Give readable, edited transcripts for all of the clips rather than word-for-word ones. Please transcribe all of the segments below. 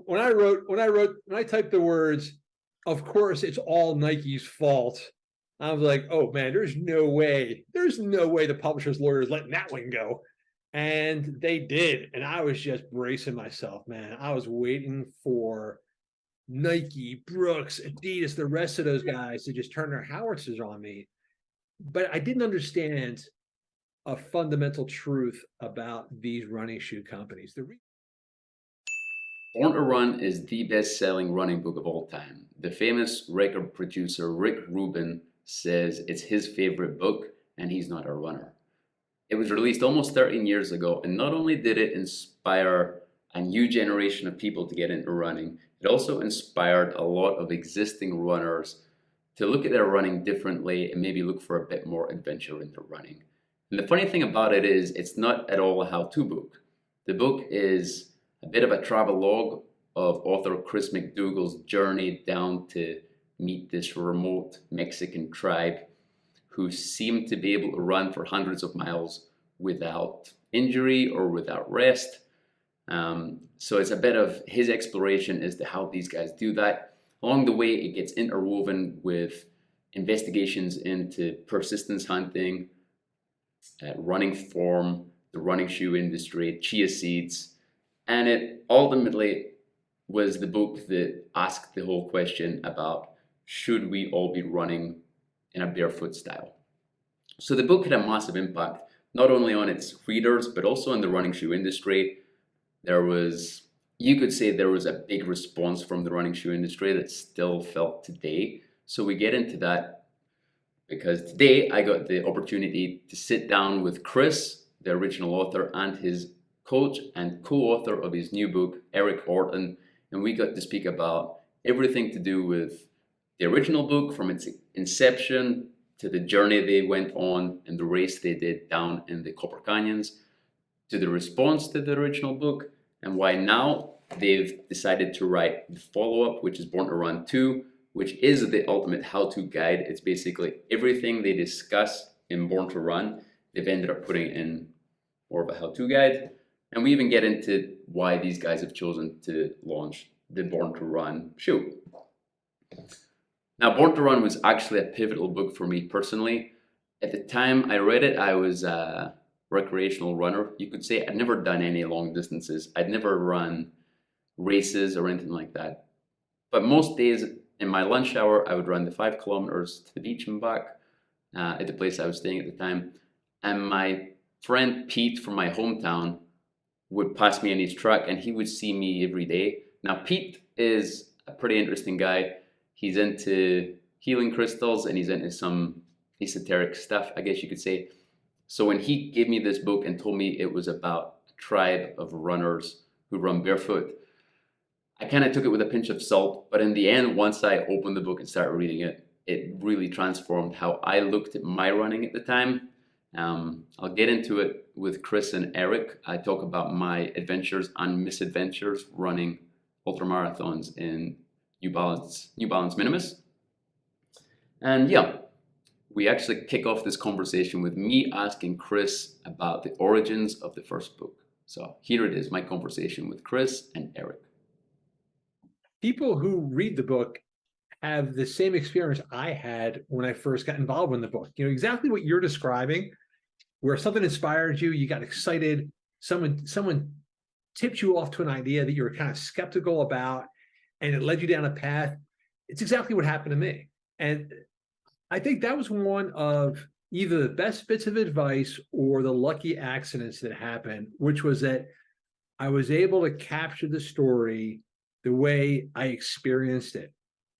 when I typed the words, of course, it's all Nike's fault. I was like, oh man, there's no way the publisher's lawyer is letting that one go. And they did. And I was just bracing myself, man. I was waiting for Nike, Brooks, Adidas, the rest of those guys to just turn their howitzers on me. But I didn't understand a fundamental truth about these running shoe companies. Born to Run is the best-selling running book of all time. The famous record producer Rick Rubin says it's his favorite book, and he's not a runner. It was released almost 13 years ago, and not only did it inspire a new generation of people to get into running, it also inspired a lot of existing runners to look at their running differently and maybe look for a bit more adventure into running. And the funny thing about it is, it's not at all a how-to book. The book is a bit of a travelogue of author Chris McDougall's journey down to meet this remote Mexican tribe who seemed to be able to run for hundreds of miles without injury or without rest. So it's a bit of his exploration as to how these guys do that. Along the way, it gets interwoven with investigations into persistence hunting, running form, the running shoe industry, chia seeds, and it ultimately was the book that asked the whole question about should we all be running in a barefoot style. So the book had a massive impact, not only on its readers, but also on the running shoe industry. You could say there was a big response from the running shoe industry that's still felt today. So we get into that because today I got the opportunity to sit down with Chris, the original author, and his coach and co-author of his new book, Eric Orton, and we got to speak about everything to do with the original book, from its inception to the journey they went on and the race they did down in the Copper Canyons, to the response to the original book, and why now they've decided to write the follow-up, which is Born to Run 2, which is the ultimate how-to guide. It's basically everything they discuss in Born to Run, they've ended up putting in more of a how-to guide. And we even get into why these guys have chosen to launch the Born to Run shoe. Now, Born to Run was actually a pivotal book for me personally. At the time I read it, I was a recreational runner, you could say. I'd never done any long distances. I'd never run races or anything like that. But most days in my lunch hour, I would run the 5 kilometers to the beach and back at the place I was staying at the time. And my friend Pete from my hometown would pass me in his truck, and he would see me every day. Now, Pete is a pretty interesting guy. He's into healing crystals and he's into some esoteric stuff, I guess you could say. So when he gave me this book and told me it was about a tribe of runners who run barefoot, I kind of took it with a pinch of salt. But in the end, once I opened the book and started reading it, it really transformed how I looked at my running at the time. I'll get into it with Chris and Eric. I talk about my adventures and misadventures running ultramarathons in New Balance Minimus. And yeah, we actually kick off this conversation with me asking Chris about the origins of the first book. So here it is, my conversation with Chris and Eric. People who read the book have the same experience I had when I first got involved in the book. You know, exactly what you're describing, where something inspired you, you got excited, someone tipped you off to an idea that you were kind of skeptical about, and it led you down a path. It's exactly what happened to me. And I think that was one of either the best bits of advice or the lucky accidents that happened, which was that I was able to capture the story the way I experienced it.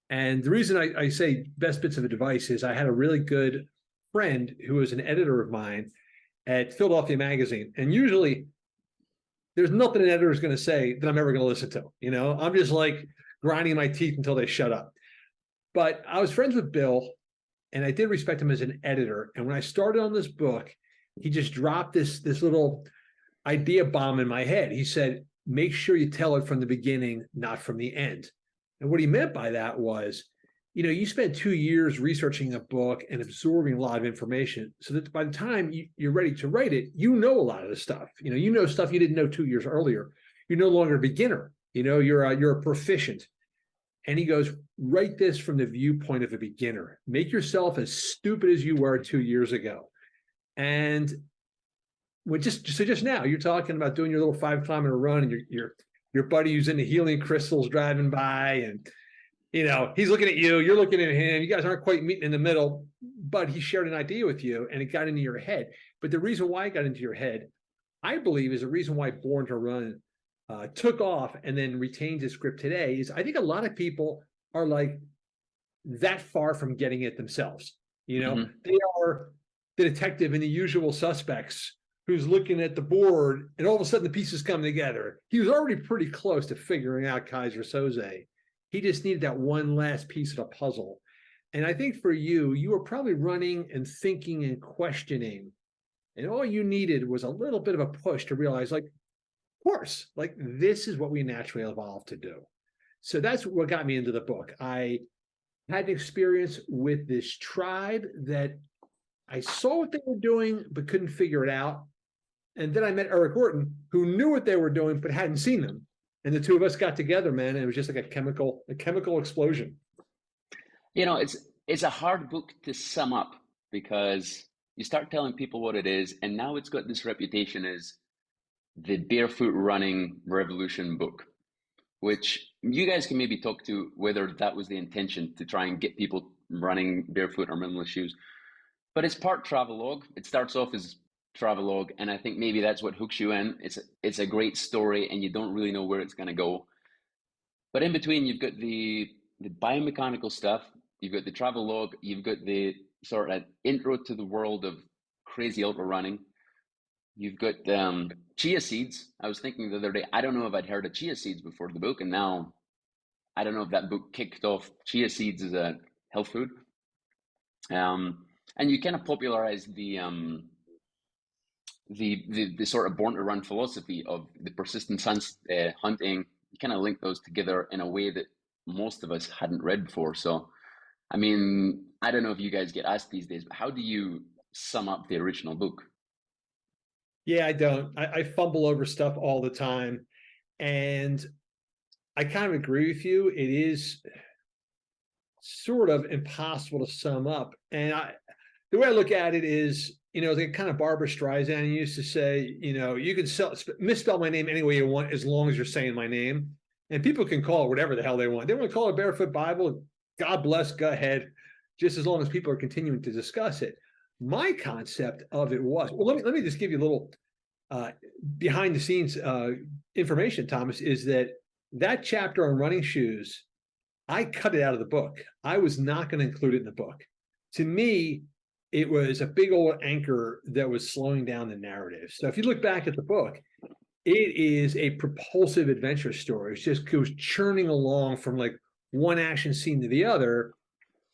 And the reason I say best bits of advice is I had a really good friend who was an editor of mine at Philadelphia Magazine. And usually there's nothing an editor is going to say that I'm ever going to listen to. You know, I'm just like grinding my teeth until they shut up. But I was friends with Bill, and I did respect him as an editor. And when I started on this book, he just dropped this little idea bomb in my head. He said, make sure you tell it from the beginning, not from the end. And what he meant by that was, you know, you spent 2 years researching a book and absorbing a lot of information so that by the time you're ready to write it, you know a lot of the stuff. You know stuff you didn't know 2 years earlier. You're no longer a beginner. you're a proficient. And he goes, write this from the viewpoint of a beginner. Make yourself as stupid as you were 2 years ago. And just now, you're talking about doing your little 5-kilometer run, and your buddy who's into healing crystals driving by, and he's looking at you, you're looking at him. You guys aren't quite meeting in the middle, but he shared an idea with you, and it got into your head. But the reason why it got into your head, I believe, is the reason why Born to Run took off and then retains its grip today. Is I think a lot of people are like that far from getting it themselves. They are the detective in The Usual Suspects who's looking at the board, and all of a sudden the pieces come together. He was already pretty close to figuring out Kaiser Soze. He just needed that one last piece of the puzzle. And I think for you were probably running and thinking and questioning, and all you needed was a little bit of a push to realize, like, of course, like, this is what we naturally evolved to do. So that's what got me into the book. I had an experience with this tribe that I saw what they were doing, but couldn't figure it out. And then I met Eric Orton, who knew what they were doing, but hadn't seen them. And the two of us got together, man, and it was just like a chemical explosion. It's a hard book to sum up, because you start telling people what it is, and now it's got this reputation as the barefoot running revolution book, which you guys can maybe talk to whether that was the intention, to try and get people running barefoot or minimalist shoes. But it's part travelogue. It starts off as travelogue, and I think maybe that's what hooks you in. It's a great story, and you don't really know where it's going to go. But in between, you've got the biomechanical stuff, you've got the travelogue, you've got the sort of intro to the world of crazy ultra running. You've got chia seeds. I was thinking the other day, I don't know if I'd heard of chia seeds before the book, and now I don't know if that book kicked off chia seeds as a health food. And you kind of popularized the sort of Born to Run philosophy of the persistent hunting. You kind of link those together in a way that most of us hadn't read before. So, I mean, I don't know if you guys get asked these days, but how do you sum up the original book? Yeah, I don't. I fumble over stuff all the time. And I kind of agree with you. It is sort of impossible to sum up. And the way I look at it is, the kind of Barbara Streisand used to say, you can misspell my name any way you want, as long as you're saying my name. And people can call it whatever the hell they want. They want to call it Barefoot Bible. God bless, go ahead. Just as long as people are continuing to discuss it. My concept of it was, well, let me just give you a little behind the scenes information, Thomas, is that chapter on running shoes, I cut it out of the book. I was not going to include it in the book. To me, it was a big old anchor that was slowing down the narrative. So if you look back at the book, it is a propulsive adventure story. It just goes churning along from like one action scene to the other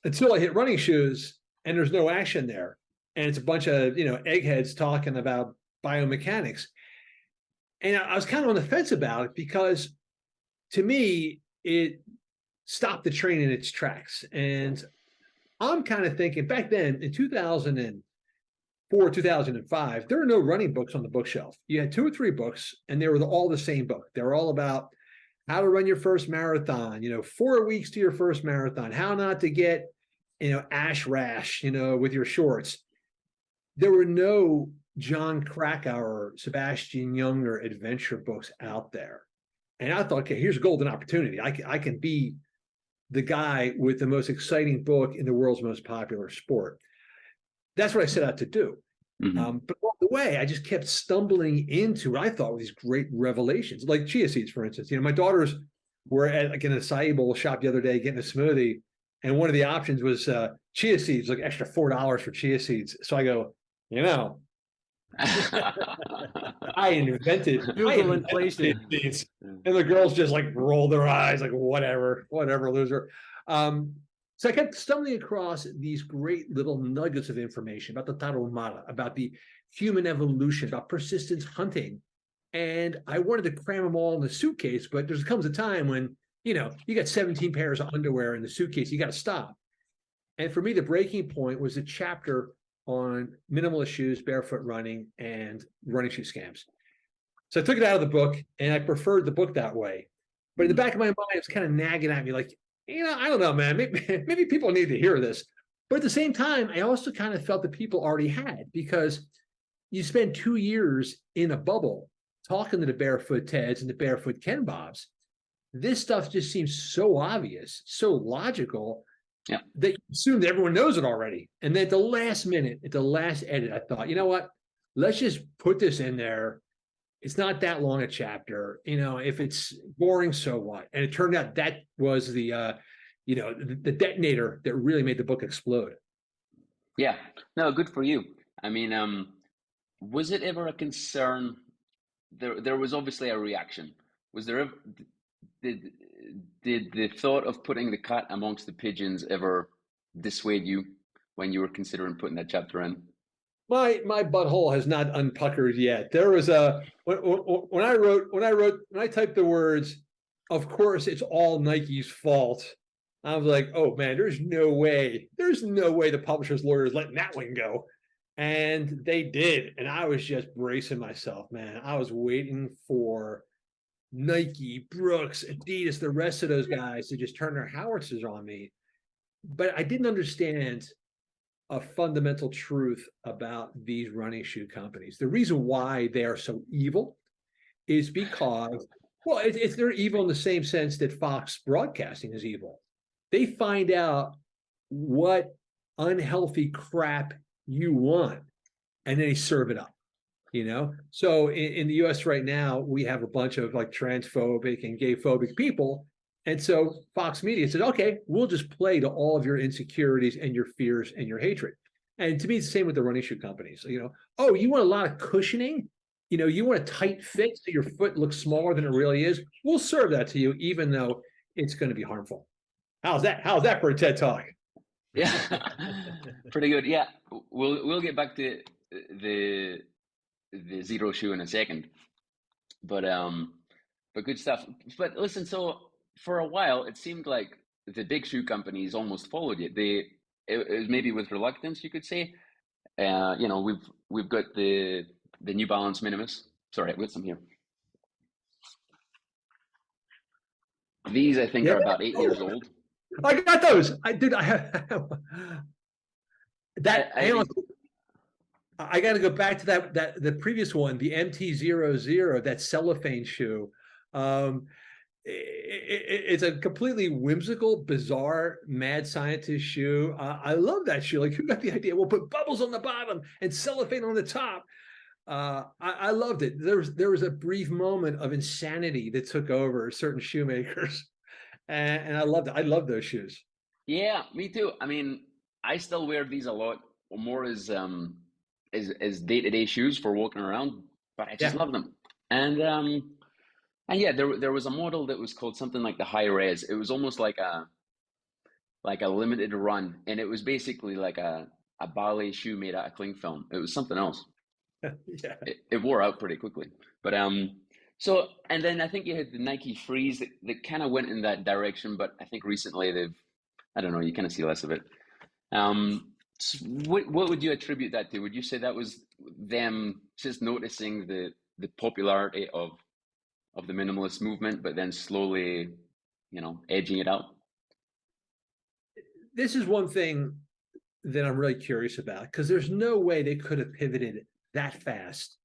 until I hit running shoes, and there's no action there. And it's a bunch of, eggheads talking about biomechanics. And I was kind of on the fence about it, because to me, it stopped the train in its tracks. And I'm kind of thinking, back then in 2004, 2005, there were no running books on the bookshelf. You had 2 or 3 books, and they were all the same book. They were all about how to run your first marathon, 4 weeks to your first marathon, how not to get, ash rash, with your shorts. There were no John Krakauer, Sebastian Junger adventure books out there. And I thought, okay, here's a golden opportunity. I can be the guy with the most exciting book in the world's most popular sport. That's what I set out to do. Mm-hmm. But along the way, I just kept stumbling into what I thought were these great revelations, like chia seeds, for instance. My daughters were at like an acai bowl shop the other day getting a smoothie, and one of the options was chia seeds, like extra $4 for chia seeds. So I go, I invented Google inflation. Seeds. And the girls just like roll their eyes, like whatever, loser. So I kept stumbling across these great little nuggets of information about the Tarahumara, about the human evolution, about persistence hunting. And I wanted to cram them all in the suitcase, but there comes a time when, you got 17 pairs of underwear in the suitcase, you got to stop. And for me, the breaking point was a chapter on minimalist shoes, barefoot running, and running shoe scams. So I took it out of the book, and I preferred the book that way. But in the back of my mind, it's kind of nagging at me like, I don't know, man, maybe people need to hear this. But at the same time, I also kind of felt that people already had, because you spend 2 years in a bubble talking to the barefoot Teds and the barefoot Ken Bobs. This stuff just seems so obvious, so logical, that you assume that everyone knows it already. And then at the last minute, at the last edit, I thought, you know what? Let's just put this in there. It's not that long a chapter. If it's boring, so what? And it turned out that was the detonator that really made the book explode. Yeah, no, good for you. I mean, was it ever a concern? There was obviously a reaction. Was there ever, did the thought of putting the cat amongst the pigeons ever dissuade you when you were considering putting that chapter in? My butthole has not unpuckered yet. There was when I typed the words, of course it's all Nike's fault. I was like, oh man, there's no way the publisher's lawyer is letting that one go. And they did. And I was just bracing myself, man. I was waiting for Nike, Brooks, Adidas, the rest of those guys to just turn their howitzers on me. But I didn't understand a fundamental truth about these running shoe companies. The reason why they are so evil is because, well, they're evil in the same sense that Fox Broadcasting is evil. They find out what unhealthy crap you want, and then they serve it up. So in the US right now, we have a bunch of like transphobic and gay phobic people. And so Fox Media says, okay, we'll just play to all of your insecurities and your fears and your hatred. And to me, it's the same with the running shoe companies. Oh, you want a lot of cushioning? You want a tight fit so your foot looks smaller than it really is? We'll serve that to you, even though it's going to be harmful. How's that for a TED Talk? Yeah, pretty good. Yeah, we'll get back to the zero shoe in a second, but good stuff. But listen, so for a while it seemed like the big shoe companies almost followed you. It was maybe with reluctance, you could say. We've got the New Balance Minimus. Sorry, I've got some here. These I think are about 8 years old. I got those. I have that. I got to go back to that the previous one, the MT00, that cellophane shoe. It's a completely whimsical, bizarre, mad scientist shoe. I love that shoe. Like, who got the idea? We'll put bubbles on the bottom and cellophane on the top. I loved it. There was a brief moment of insanity that took over certain shoemakers, and I loved it. I love those shoes. Yeah, me too. I mean, I still wear these a lot, more as day-to-day shoes for walking around, but I just love them. And yeah, there was a model that was called something like the High Res. It was almost like a limited run, and it was basically like a ballet shoe made out of cling film. It was something else. Yeah. It wore out pretty quickly. But so, and then I think you had the Nike Freeze that kind of went in that direction, but I think recently I don't know, you kind of see less of it. So what would you attribute that to? Would you say that was them just noticing the popularity of the minimalist movement, but then slowly, edging it out? This is one thing that I'm really curious about, because there's no way they could have pivoted that fast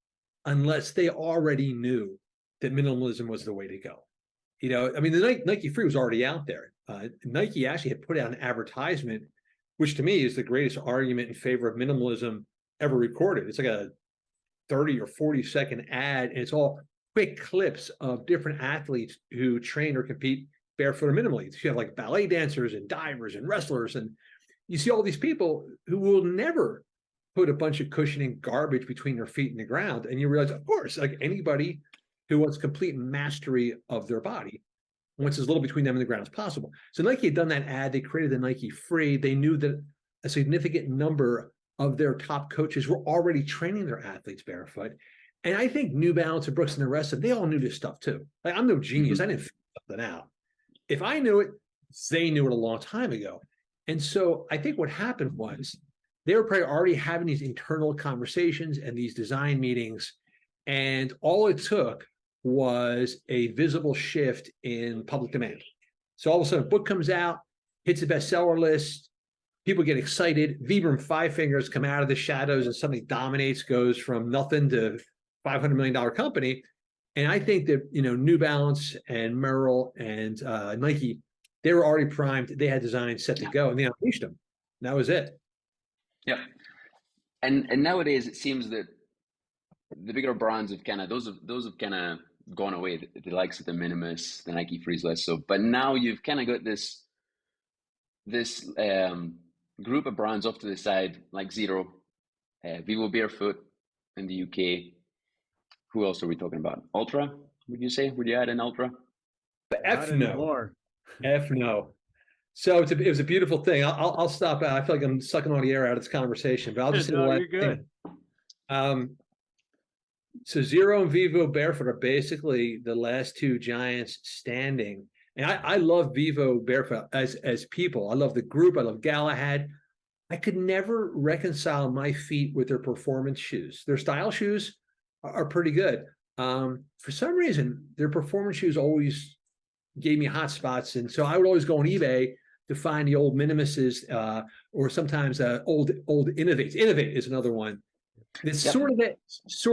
unless they already knew that minimalism was the way to go. I mean, the Nike Free was already out there. Nike actually had put out an advertisement, which to me is the greatest argument in favor of minimalism ever recorded. It's like a 30 or 40-second ad, and it's all quick clips of different athletes who train or compete barefoot or minimally. So you have like ballet dancers and divers and wrestlers, and you see all these people who will never put a bunch of cushioning garbage between their feet and the ground. And you realize, of course, like anybody who wants complete mastery of their body wants as little between them and the ground as possible. So Nike had done that ad. They created the Nike Free. They knew that a significant number of their top coaches were already training their athletes barefoot. And I think New Balance and Brooks and the rest of them, they all knew this stuff too. Like, I'm no genius. I didn't figure something out. If I knew it, they knew it a long time ago. And so I think what happened was they were probably already having these internal conversations and these design meetings. And all it took was a visible shift in public demand. So all of a sudden, a book comes out, hits the bestseller list, people get excited. Vibram Five Fingers come out of the shadows and suddenly dominates, goes from nothing to $500 million company. And I think that, New Balance and Merrell and Nike, they were already primed. They had designs set to go, and they unleashed them. And that was it. Yeah. And nowadays it seems that the bigger brands have kind of those have kind of gone away. The likes of the Minimus, the Nike Freeze less so. But now you've kind of got this group of brands off to the side, like Zero, Vivo Barefoot in the UK. Who else are we talking about? Ultra? Would you say? Would you add an Ultra? F no. F no. So it was a beautiful thing. I'll stop. I feel like I'm sucking all the air out of this conversation, but I'll just say the last you're good. So Zero and Vivo Barefoot are basically the last two giants standing. And I love Vivo Barefoot as people. I love the group. I love Galahad. I could never reconcile my feet with their performance shoes. Their style shoes are pretty good. For some reason, their performance shoes always gave me hot spots. And so I would always go on eBay to find the old Minimuses, or sometimes old Innovates. Innovate is another one. It's sort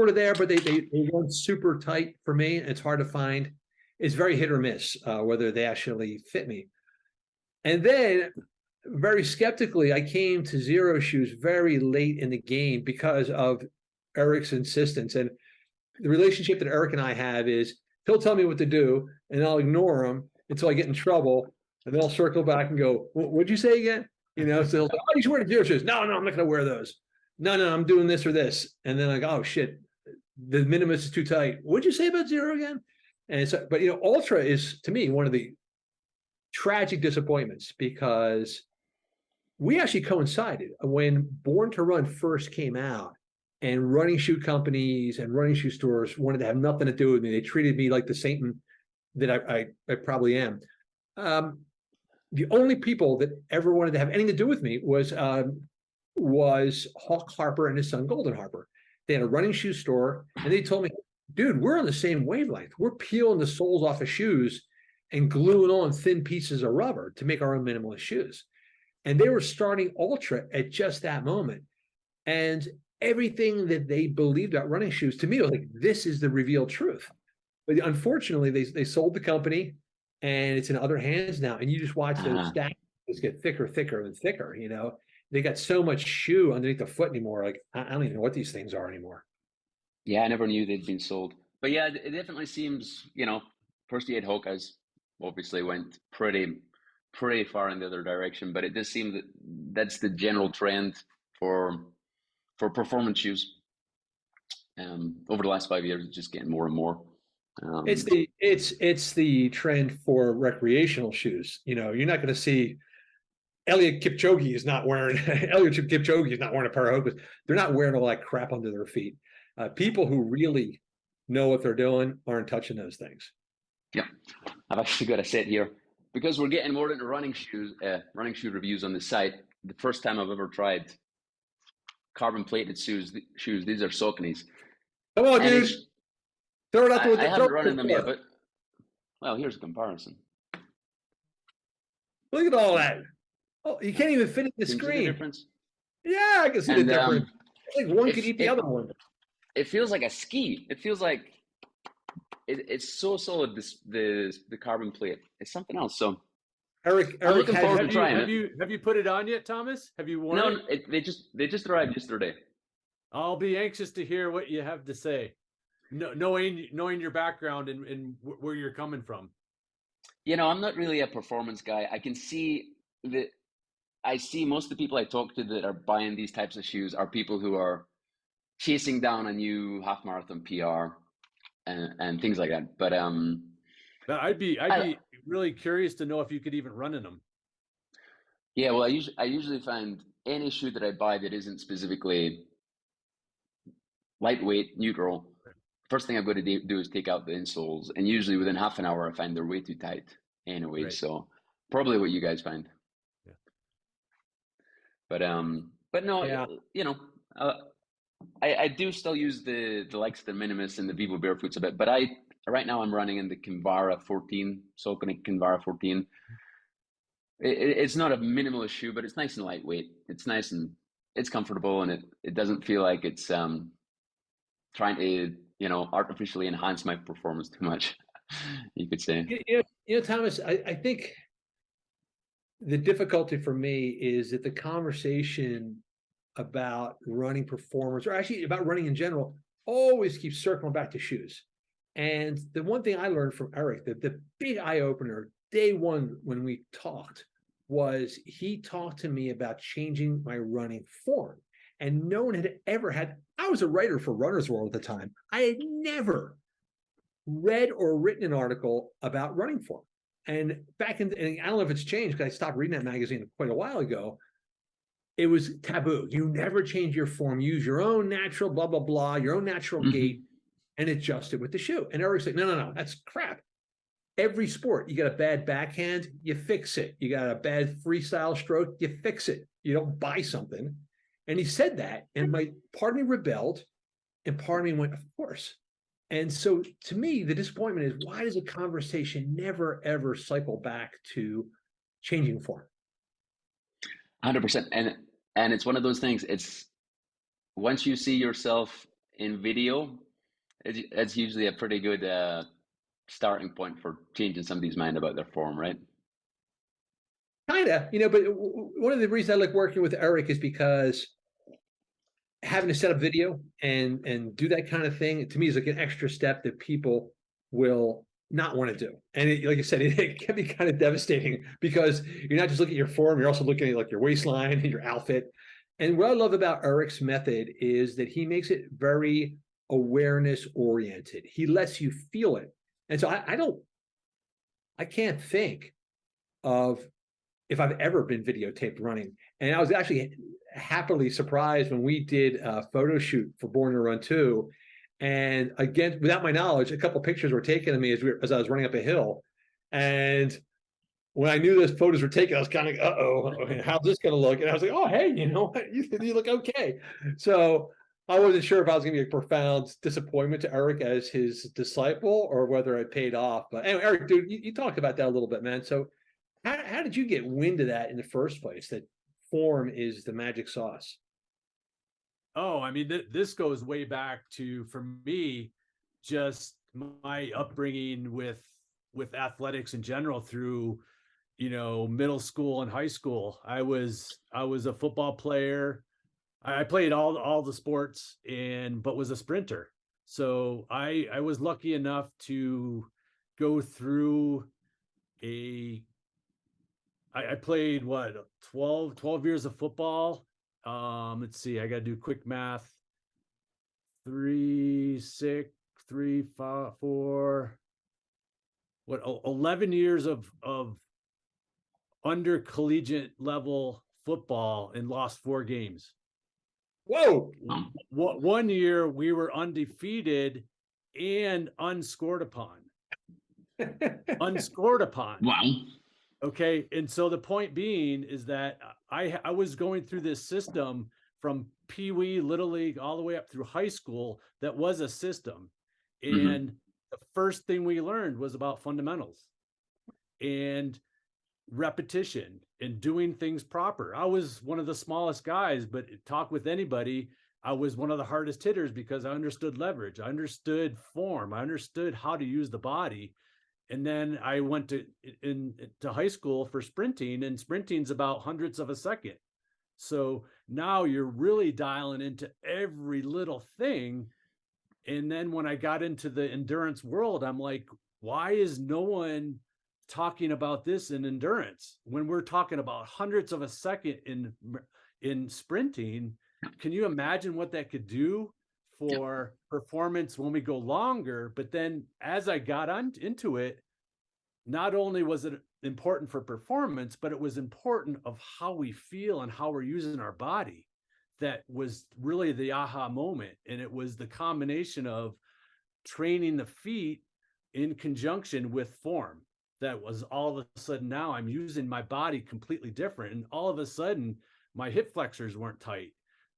of there, but they weren't super tight for me. It's hard to find. It's very hit or miss whether they actually fit me. And then, very skeptically, I came to Zero shoes very late in the game because of Eric's insistence. And the relationship that Eric and I have is he'll tell me what to do, and I'll ignore him until I get in trouble. And then I'll circle back and go, what'd you say again? So he'll say, oh, you should wear the Zero shoes. No, I'm not going to wear those. No, I'm doing this or this. And then I go, oh, shit, the Minimus is too tight. What'd you say about Zero again? And so, but, Ultra is, to me, one of the tragic disappointments, because we actually coincided when Born to Run first came out, and running shoe companies and running shoe stores wanted to have nothing to do with me. They treated me like the Satan that I probably am. The only people that ever wanted to have anything to do with me was Hawk Harper and his son Golden Harper. They had a running shoe store, and they told me, dude, we're on the same wavelength. We're peeling the soles off of shoes and gluing on thin pieces of rubber to make our own minimalist shoes. And they were starting Ultra at just that moment. And everything that they believed about running shoes, to me, was like, this is the revealed truth. But unfortunately, they sold the company, and it's in other hands now. And you just watch those stacks just get thicker and thicker. They got so much shoe underneath the foot anymore. Like, I don't even know what these things are anymore. Yeah, I never knew they'd been sold. But yeah, it definitely seems, first you had Hoka's, obviously went pretty far in the other direction, but it does seem that that's the general trend for performance shoes. Over the last 5 years, it's just getting more and more. It's the trend for recreational shoes. You're not going to see Eliud Kipchoge is not wearing a pair of Hokas. They're not wearing all that crap under their feet. People who really know what they're doing aren't touching those things. Yeah, I've actually got a set here because we're getting more into running shoe reviews on the site. The first time I've ever tried carbon plated shoes. These are Sauconys. Come on, dude. Throw it out there. I haven't run in them yet, but well, here's a comparison. Look at all that. Oh, you can't even fit in the screen. See the difference? Yeah, I can see the difference. I think one could eat the other one. It feels like a ski. It feels like it's so solid. The carbon plate. It's something else. So Eric, I'm looking forward to trying it. Have you put it on yet, Thomas? Have you worn it? No, they just arrived yesterday. I'll be anxious to hear what you have to say, knowing your background and where you're coming from. I'm not really a performance guy. I can see that. I see most of the people I talk to that are buying these types of shoes are people who are chasing down a new half marathon PR and things like that. But I'd be really curious to know if you could even run in them. Yeah, well, I usually find any shoe that I buy that isn't specifically lightweight, neutral. First thing I've got to do is take out the insoles, and usually within half an hour I find they're way too tight anyway. Right. So probably what you guys find. But no, yeah. I do still use the likes of the Minimus and the Vivo Barefoots a bit, but I right now I'm running in the Kinvara 14, Saucony Kinvara 14. It's not a minimalist shoe, but it's nice and lightweight. It's nice and it's comfortable, and it doesn't feel like it's trying to, artificially enhance my performance too much, you could say. Thomas, I think the difficulty for me is that the conversation about running performance, or actually about running in general, always keeps circling back to shoes. And the one thing I learned from Eric, the big eye opener day one when we talked, was he talked to me about changing my running form. And no one had ever had, I was a writer for Runner's World at the time. I had never read or written an article about running form. And back in, and I don't know if it's changed because I stopped reading that magazine quite a while ago. It was taboo. You never change your form. Use your own natural blah, blah, blah, your own natural gait, and adjust it with the shoe. And Eric's like, no, that's crap. Every sport, you got a bad backhand, you fix it. You got a bad freestyle stroke, you fix it. You don't buy something. And he said that, and part of me rebelled, and part of me went, of course. And so to me, the disappointment is, why does a conversation never, ever cycle back to changing form? 100%. And it's one of those things, it's once you see yourself in video, it's usually a pretty good starting point for changing somebody's mind about their form, right? Kinda, but one of the reasons I like working with Eric is because having to set up video and do that kind of thing, to me, is like an extra step that people will not want to do. And like I said, it can be kind of devastating because you're not just looking at your form, you're also looking at like your waistline and your outfit. And what I love about Eric's method is that he makes it very awareness oriented. He lets you feel it. And so I can't think of if I've ever been videotaped running. And I was actually happily surprised when we did a photo shoot for Born to Run 2. And again, without my knowledge, a couple of pictures were taken of me as I was running up a hill. And when I knew those photos were taken, I was kind of like, uh-oh, how's this going to look? And I was like, oh, hey, you know what? You look okay. So I wasn't sure if I was going to be a profound disappointment to Eric as his disciple or whether it paid off. But anyway, Eric, dude, you talked about that a little bit, man. So how did you get wind of that in the first place, that form is the magic sauce? Oh, I mean, this goes way back to, for me, just my upbringing with athletics in general through, middle school and high school. I was a football player. I played all the sports but was a sprinter. So I was lucky enough to go through I played 12 years of football. Let's see, I got to do quick math. 3, 6, 3, 5, 4, 11 years of under collegiate level football and lost 4 games. Whoa. One year we were undefeated and unscored upon. Unscored upon. Wow. Okay. And so the point being is that I was going through this system from Pee Wee, Little League, all the way up through high school. That was a system. And the first thing we learned was about fundamentals and repetition and doing things proper. I was one of the smallest guys, but talk with anybody, I was one of the hardest hitters because I understood leverage. I understood form. I understood how to use the body. And then I went to high school for sprinting, and sprinting's about hundredths of a second. So now you're really dialing into every little thing. And then when I got into the endurance world, I'm like, why is no one talking about this in endurance when we're talking about hundredths of a second in sprinting? Can you imagine what that could do for performance when we go longer? But then as I got into it, not only was it important for performance, but it was important of how we feel and how we're using our body. That was really the aha moment. And it was the combination of training the feet in conjunction with form. That was all of a sudden, now I'm using my body completely different. And all of a sudden, my hip flexors weren't tight.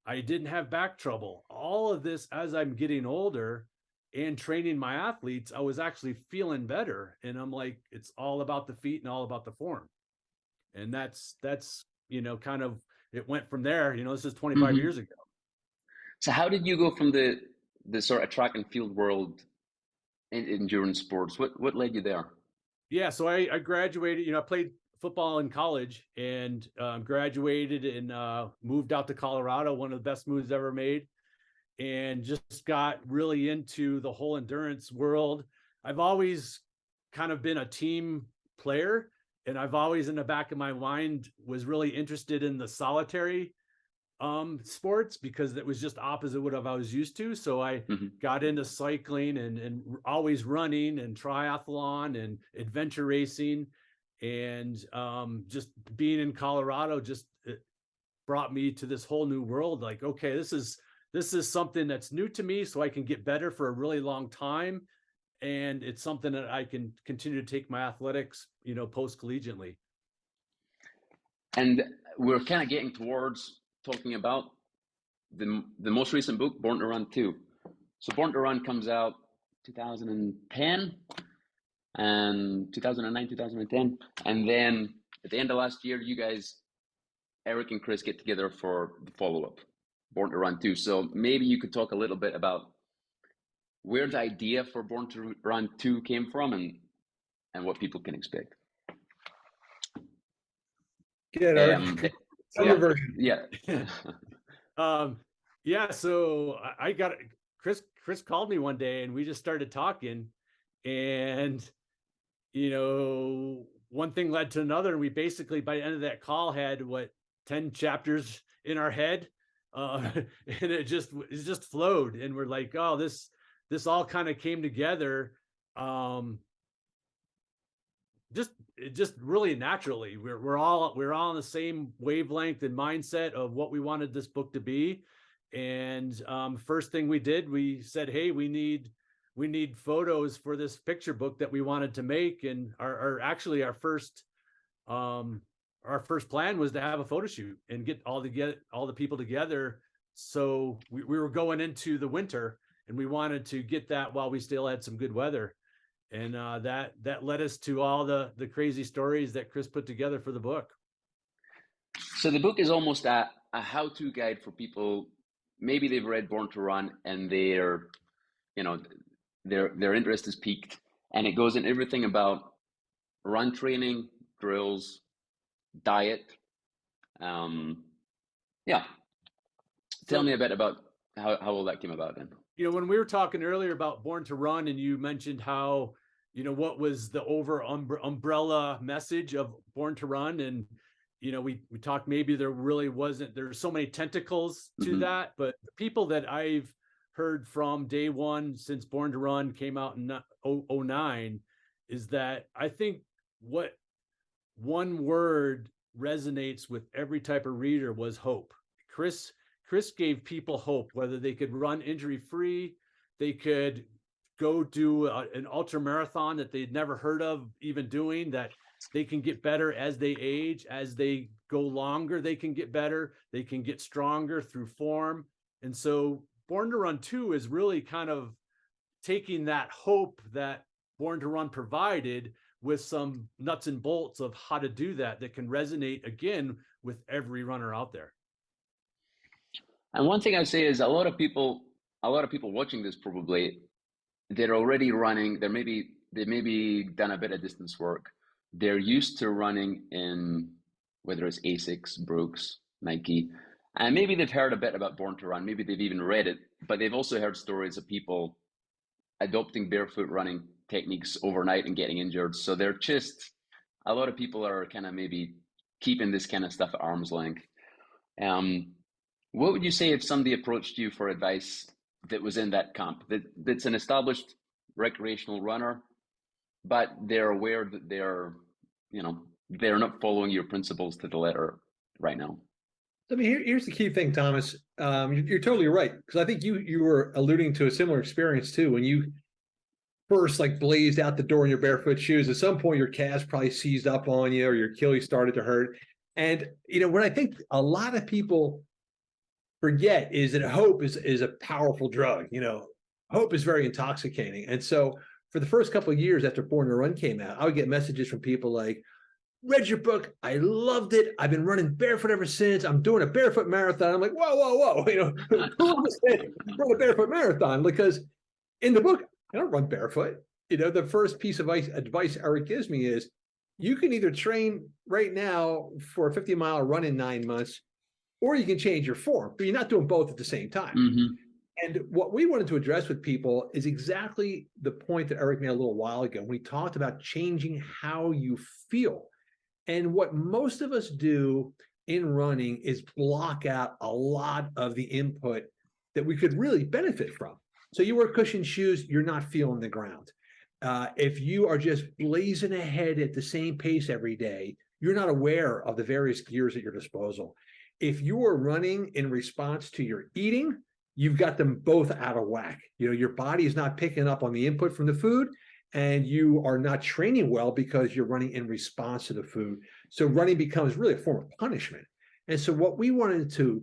I didn't have back trouble. All of this, as I'm getting older, and training my athletes, I was actually feeling better. And I'm like, it's all about the feet and all about the form. And that's, kind of, it went from there, this is 25 Mhm. years ago. So how did you go from the sort of track and field world in endurance sports? What led you there? Yeah. So I graduated, I played football in college and graduated and moved out to Colorado, one of the best moves ever made, and just got really into the whole endurance world. I've always kind of been a team player, and I've always in the back of my mind was really interested in the solitary sports because it was just opposite what I was used to. So I got into cycling and always running and triathlon and adventure racing, and just being in Colorado just brought me to this whole new world. Like, okay, this is something that's new to me, so I can get better for a really long time, and it's something that I can continue to take my athletics, post collegiately. And we're kind of getting towards talking about the most recent book, Born to Run 2. So Born to Run comes out 2010 and 2009, 2010. And then at the end of last year, you guys, Eric and Chris, get together for the follow-up, Born to Run 2. So maybe you could talk a little bit about where the idea for Born to Run 2 came from and what people can expect. Get Eric. Yeah. Yeah. So I got Chris called me one day and we just started talking, and one thing led to another, and we basically by the end of that call had 10 chapters in our head, and it just flowed, and we're like, oh, this all kind of came together just really naturally. We're all on the same wavelength and mindset of what we wanted this book to be. And first thing we did, we said, hey, we need photos for this picture book that we wanted to make. And our first plan was to have a photo shoot and get all the people together. So we were going into the winter, and we wanted to get that while we still had some good weather. And that led us to all the crazy stories that Chris put together for the book. So the book is almost a how-to guide for people. Maybe they've read Born to Run and their interest is piqued, and it goes in everything about run training, drills, diet. Tell me a bit about how all that came about then. When we were talking earlier about Born to Run, and you mentioned how, what was the umbrella message of Born to Run, and we talked, maybe there really wasn't, there's so many tentacles to that, but the people that I've heard from day one since Born to Run came out in 2009 is that I think what one word resonates with every type of reader was hope. Chris gave people hope, whether they could run injury-free, they could go do an ultra marathon that they'd never heard of even doing, that they can get better as they age, as they go longer, they can get better, they can get stronger through form. And so Born to Run 2 is really kind of taking that hope that Born to Run provided with some nuts and bolts of how to do that can resonate again with every runner out there. And one thing I say is a lot of people watching this, probably they're already running. They maybe done a bit of distance work. They're used to running in whether it's Asics, Brooks, Nike, and maybe they've heard a bit about Born to Run. Maybe they've even read it, but they've also heard stories of people adopting barefoot running techniques overnight and getting injured. So they're just, a lot of people are kind of maybe keeping this kind of stuff at arm's length. What would you say if somebody approached you for advice that was in that camp, that's an established recreational runner, but they're aware that they're not following your principles to the letter right now? I mean, here's the key thing, Thomas. You're totally right, because I think you were alluding to a similar experience too. When you first blazed out the door in your barefoot shoes, at some point your calves probably seized up on you, or your Achilles started to hurt. And what I think a lot of people forget is that hope is a powerful drug. hope is very intoxicating. And so for the first couple of years after Born to Run came out, I would get messages from people like, read your book, I loved it, I've been running barefoot ever since, I'm doing a barefoot marathon. I'm like, whoa, whoa, whoa, who said run a barefoot marathon? Because in the book, I don't run barefoot. The first piece of advice Eric gives me is, you can either train right now for a 50-mile run in 9 months, or you can change your form, but you're not doing both at the same time. And what we wanted to address with people is exactly the point that Eric made a little while ago. We talked about changing how you feel. And what most of us do in running is block out a lot of the input that we could really benefit from. So you wear cushioned shoes, you're not feeling the ground. If you are just blazing ahead at the same pace every day, you're not aware of the various gears at your disposal. If you are running in response to your eating, you've got them both out of whack. Your body is not picking up on the input from the food, and you are not training well because you're running in response to the food. So running becomes really a form of punishment. And so what we wanted to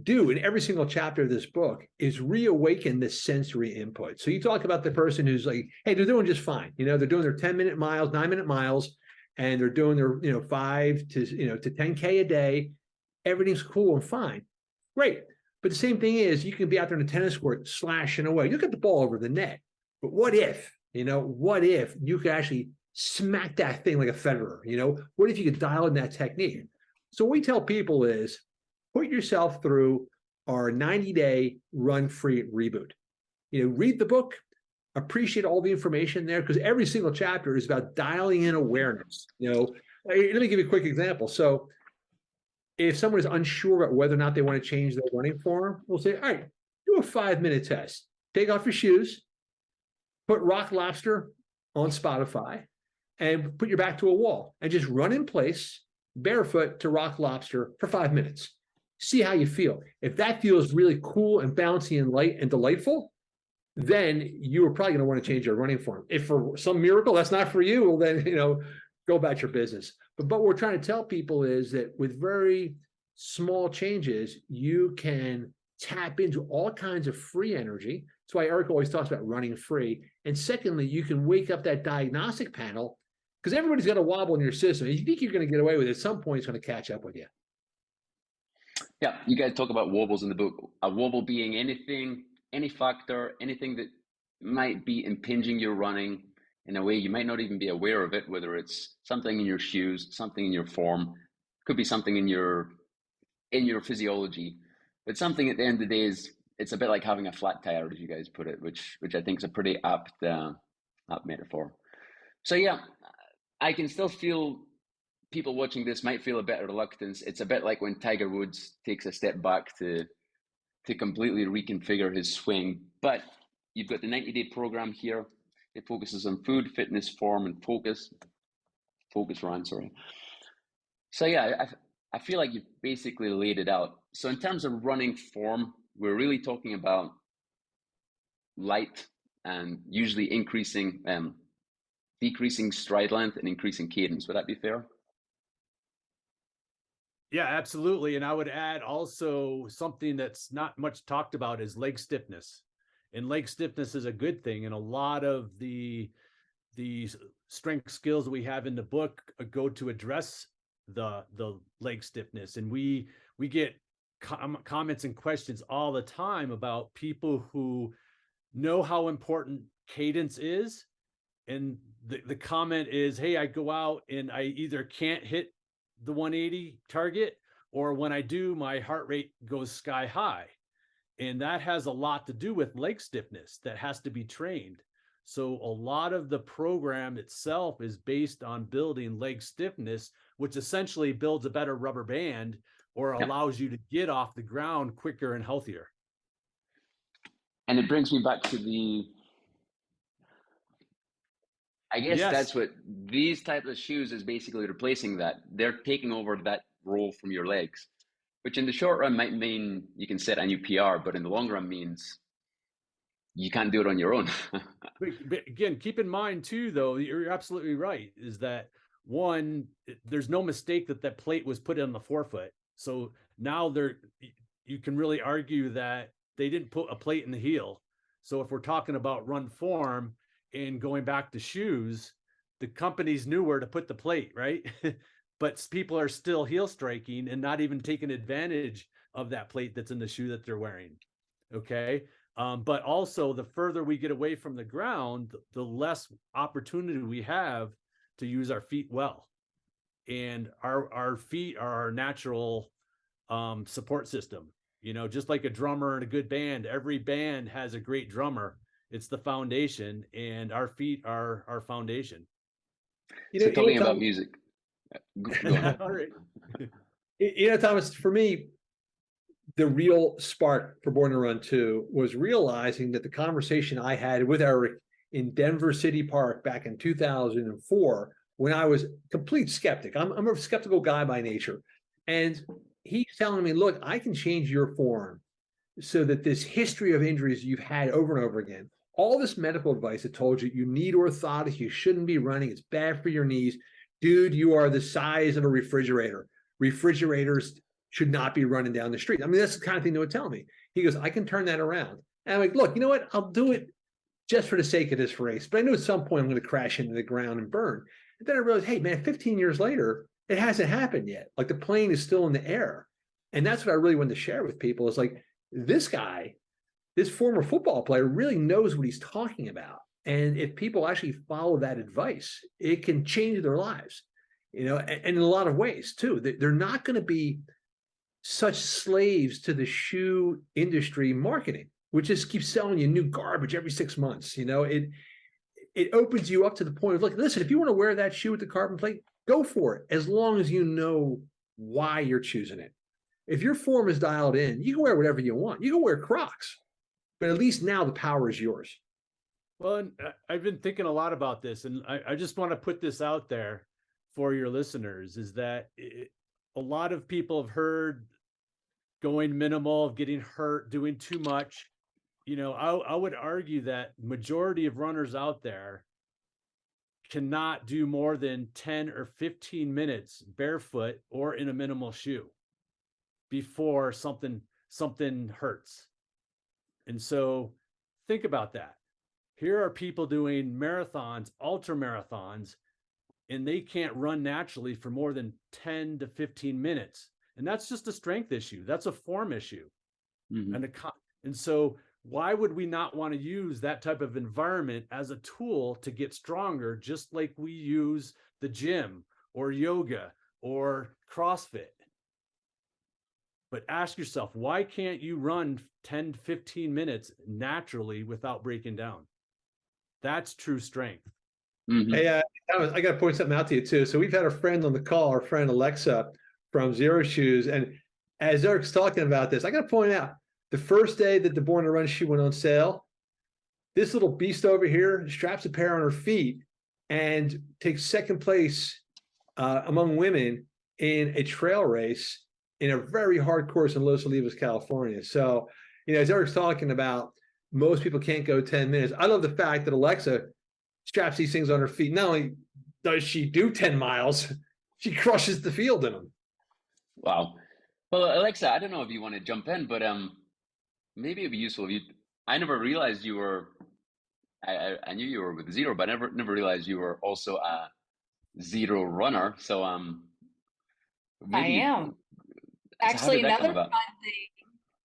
do in every single chapter of this book is reawaken this sensory input. So you talk about the person who's like, hey, they're doing just fine. They're doing their 10-minute miles, 9-minute miles, and they're doing their 5 to 10K a day. Everything's cool and fine. Great. But the same thing is, you can be out there in the tennis court slashing away. You'll get the ball over the net. But what if you could actually smack that thing like a Federer? What if you could dial in that technique? So what we tell people is, put yourself through our 90-day run-free reboot. Read the book, appreciate all the information there, because every single chapter is about dialing in awareness. Let me give you a quick example. So if someone is unsure about whether or not they want to change their running form, we'll say, all right, do a 5-minute test. Take off your shoes, put Rock Lobster on Spotify, and put your back to a wall, and just run in place barefoot to Rock Lobster for 5 minutes. See how you feel. If that feels really cool and bouncy and light and delightful, then you are probably going to want to change your running form. If for some miracle that's not for you, well, then go about your business. But what we're trying to tell people is that with very small changes, you can tap into all kinds of free energy. That's why Eric always talks about running free. And secondly, you can wake up that diagnostic panel, because everybody's got a wobble in your system. If you think you're going to get away with it, at some point it's going to catch up with you. Yeah, you guys talk about wobbles in the book. A wobble being anything, any factor, anything that might be impinging your running in a way you might not even be aware of it, whether it's something in your shoes, something in your form, could be something in your physiology, but something at the end of the day is, it's a bit like having a flat tire, as you guys put it, which I think is a pretty apt metaphor. So yeah, I can still feel people watching this might feel a bit of reluctance. It's a bit like when Tiger Woods takes a step back to completely reconfigure his swing. But you've got the 90-day program here. It focuses on food, fitness, form, and focus. Focus run, sorry. So yeah, I feel like you've basically laid it out. So in terms of running form, we're really talking about light and usually decreasing stride length and increasing cadence. Would that be fair? Yeah, absolutely. And I would add also something that's not much talked about is leg stiffness. And leg stiffness is a good thing. And a lot of the strength skills that we have in the book go to address the leg stiffness. And we get comments and questions all the time about people who know how important cadence is. And the comment is, hey, I go out and I either can't hit the 180 target, or when I do, my heart rate goes sky high. And that has a lot to do with leg stiffness that has to be trained. So a lot of the program itself is based on building leg stiffness, which essentially builds a better rubber band or allows you to get off the ground quicker and healthier. And it brings me back to I guess that's what these types of shoes is basically replacing that. They're taking over that role from your legs, which in the short run might mean you can set a new PR, but in the long run means you can't do it on your own. But again, keep in mind too, though, you're absolutely right, is that one, there's no mistake that plate was put on the forefoot. So now you can really argue that they didn't put a plate in the heel. So if we're talking about run form and going back to shoes, the companies knew where to put the plate, right? But people are still heel striking and not even taking advantage of that plate that's in the shoe that they're wearing. Okay. But also, the further we get away from the ground, the less opportunity we have to use our feet well. And our feet are our natural support system. You know, just like a drummer in a good band, every band has a great drummer. It's the foundation, and our feet are our foundation. So talking about Tom, music, go on. All right. Thomas, for me, the real spark for Born to Run 2 was realizing that the conversation I had with Eric in Denver City Park back in 2004, when I was a complete skeptic. I'm a skeptical guy by nature. And he's telling me, look, I can change your form so that this history of injuries you've had over and over again, all this medical advice that told you need orthotics, you shouldn't be running, it's bad for your knees. Dude, you are the size of a refrigerator. Refrigerators should not be running down the street. I mean, that's the kind of thing they would tell me. He goes, I can turn that around. And I'm like, look, you know what? I'll do it just for the sake of this race. But I knew at some point I'm going to crash into the ground and burn. And then I realized, hey, man, 15 years later, it hasn't happened yet. Like the plane is still in the air. And that's what I really wanted to share with people is like, this guy, this former football player really knows what he's talking about. And if people actually follow that advice, it can change their lives, you know, and in a lot of ways too. They're not going to be such slaves to the shoe industry marketing, which just keeps selling you new garbage every 6 months. You know, it opens you up to the point of, look, listen, if you want to wear that shoe with the carbon plate, go for it, as long as you know why you're choosing it. If your form is dialed in, you can wear whatever you want. You can wear Crocs, but at least now the power is yours. Well, and I've been thinking a lot about this, and I just want to put this out there for your listeners, is that a lot of people have heard going minimal, getting hurt, doing too much. You know, I would argue that majority of runners out there cannot do more than 10 or 15 minutes barefoot or in a minimal shoe before something hurts. And so think about that. Here are people doing marathons, ultra marathons, and they can't run naturally for more than 10 to 15 minutes. And that's just a strength issue. That's a form issue. Mm-hmm. And so why would we not want to use that type of environment as a tool to get stronger, just like we use the gym or yoga or CrossFit? But ask yourself, why can't you run 10 to 15 minutes naturally without breaking down? That's true strength. Mm-hmm. Hey, I got to point something out to you too. So we've had a friend on the call, our friend Alexa from Zero Shoes. And as Eric's talking about this, I got to point out, the first day that the Born to Run shoe went on sale, this little beast over here straps a pair on her feet and takes second place among women in a trail race in a very hard course in Los Olivos, California. So, you know, as Eric's talking about, most people can't go 10 minutes. I love the fact that Alexa straps these things on her feet. Not only does she do 10 miles, she crushes the field in them. Wow. Well, Alexa, I don't know if you want to jump in, but maybe it'd be useful if you. I never realized you were. I knew you were with Zero, but I never realized you were also a Zero runner. So maybe, I am. Actually, another fun thing.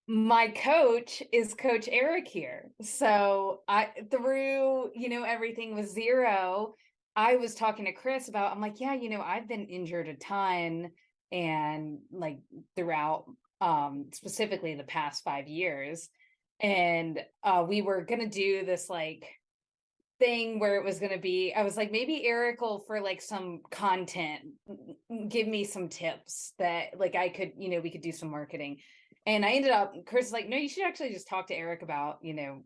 My coach is Coach Eric here. So through, you know, everything with Zero, I was talking to Chris about, I'm like, yeah, you know, I've been injured a ton and like throughout specifically the past 5 years. And we were going to do this like thing where it was going to be, I was like, maybe Eric will, for like some content, give me some tips that like I could, you know, we could do some marketing. And I ended up, Chris is like, no, you should actually just talk to Eric about, you know,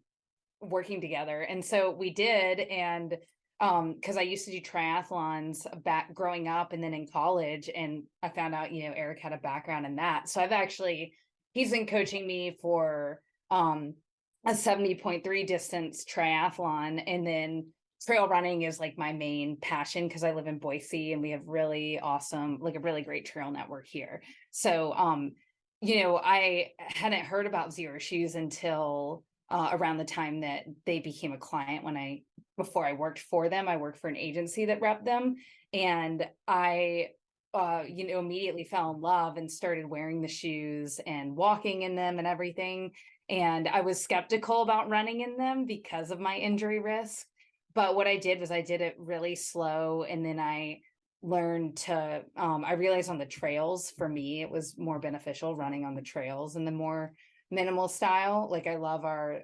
working together. And so we did. And because I used to do triathlons back growing up and then in college, and I found out, you know, Eric had a background in that. So he's been coaching me for a 70.3 distance triathlon, and then trail running is like my main passion because I live in Boise and we have really awesome, like a really great trail network here. So you know, I hadn't heard about Zero Shoes until around the time that they became a client. Before I worked for them, I worked for an agency that repped them. And I, immediately fell in love and started wearing the shoes and walking in them and everything. And I was skeptical about running in them because of my injury risk. But what I did was I did it really slow. And then I learned to, I realized on the trails, for me, it was more beneficial running on the trails and the more minimal style. Like I love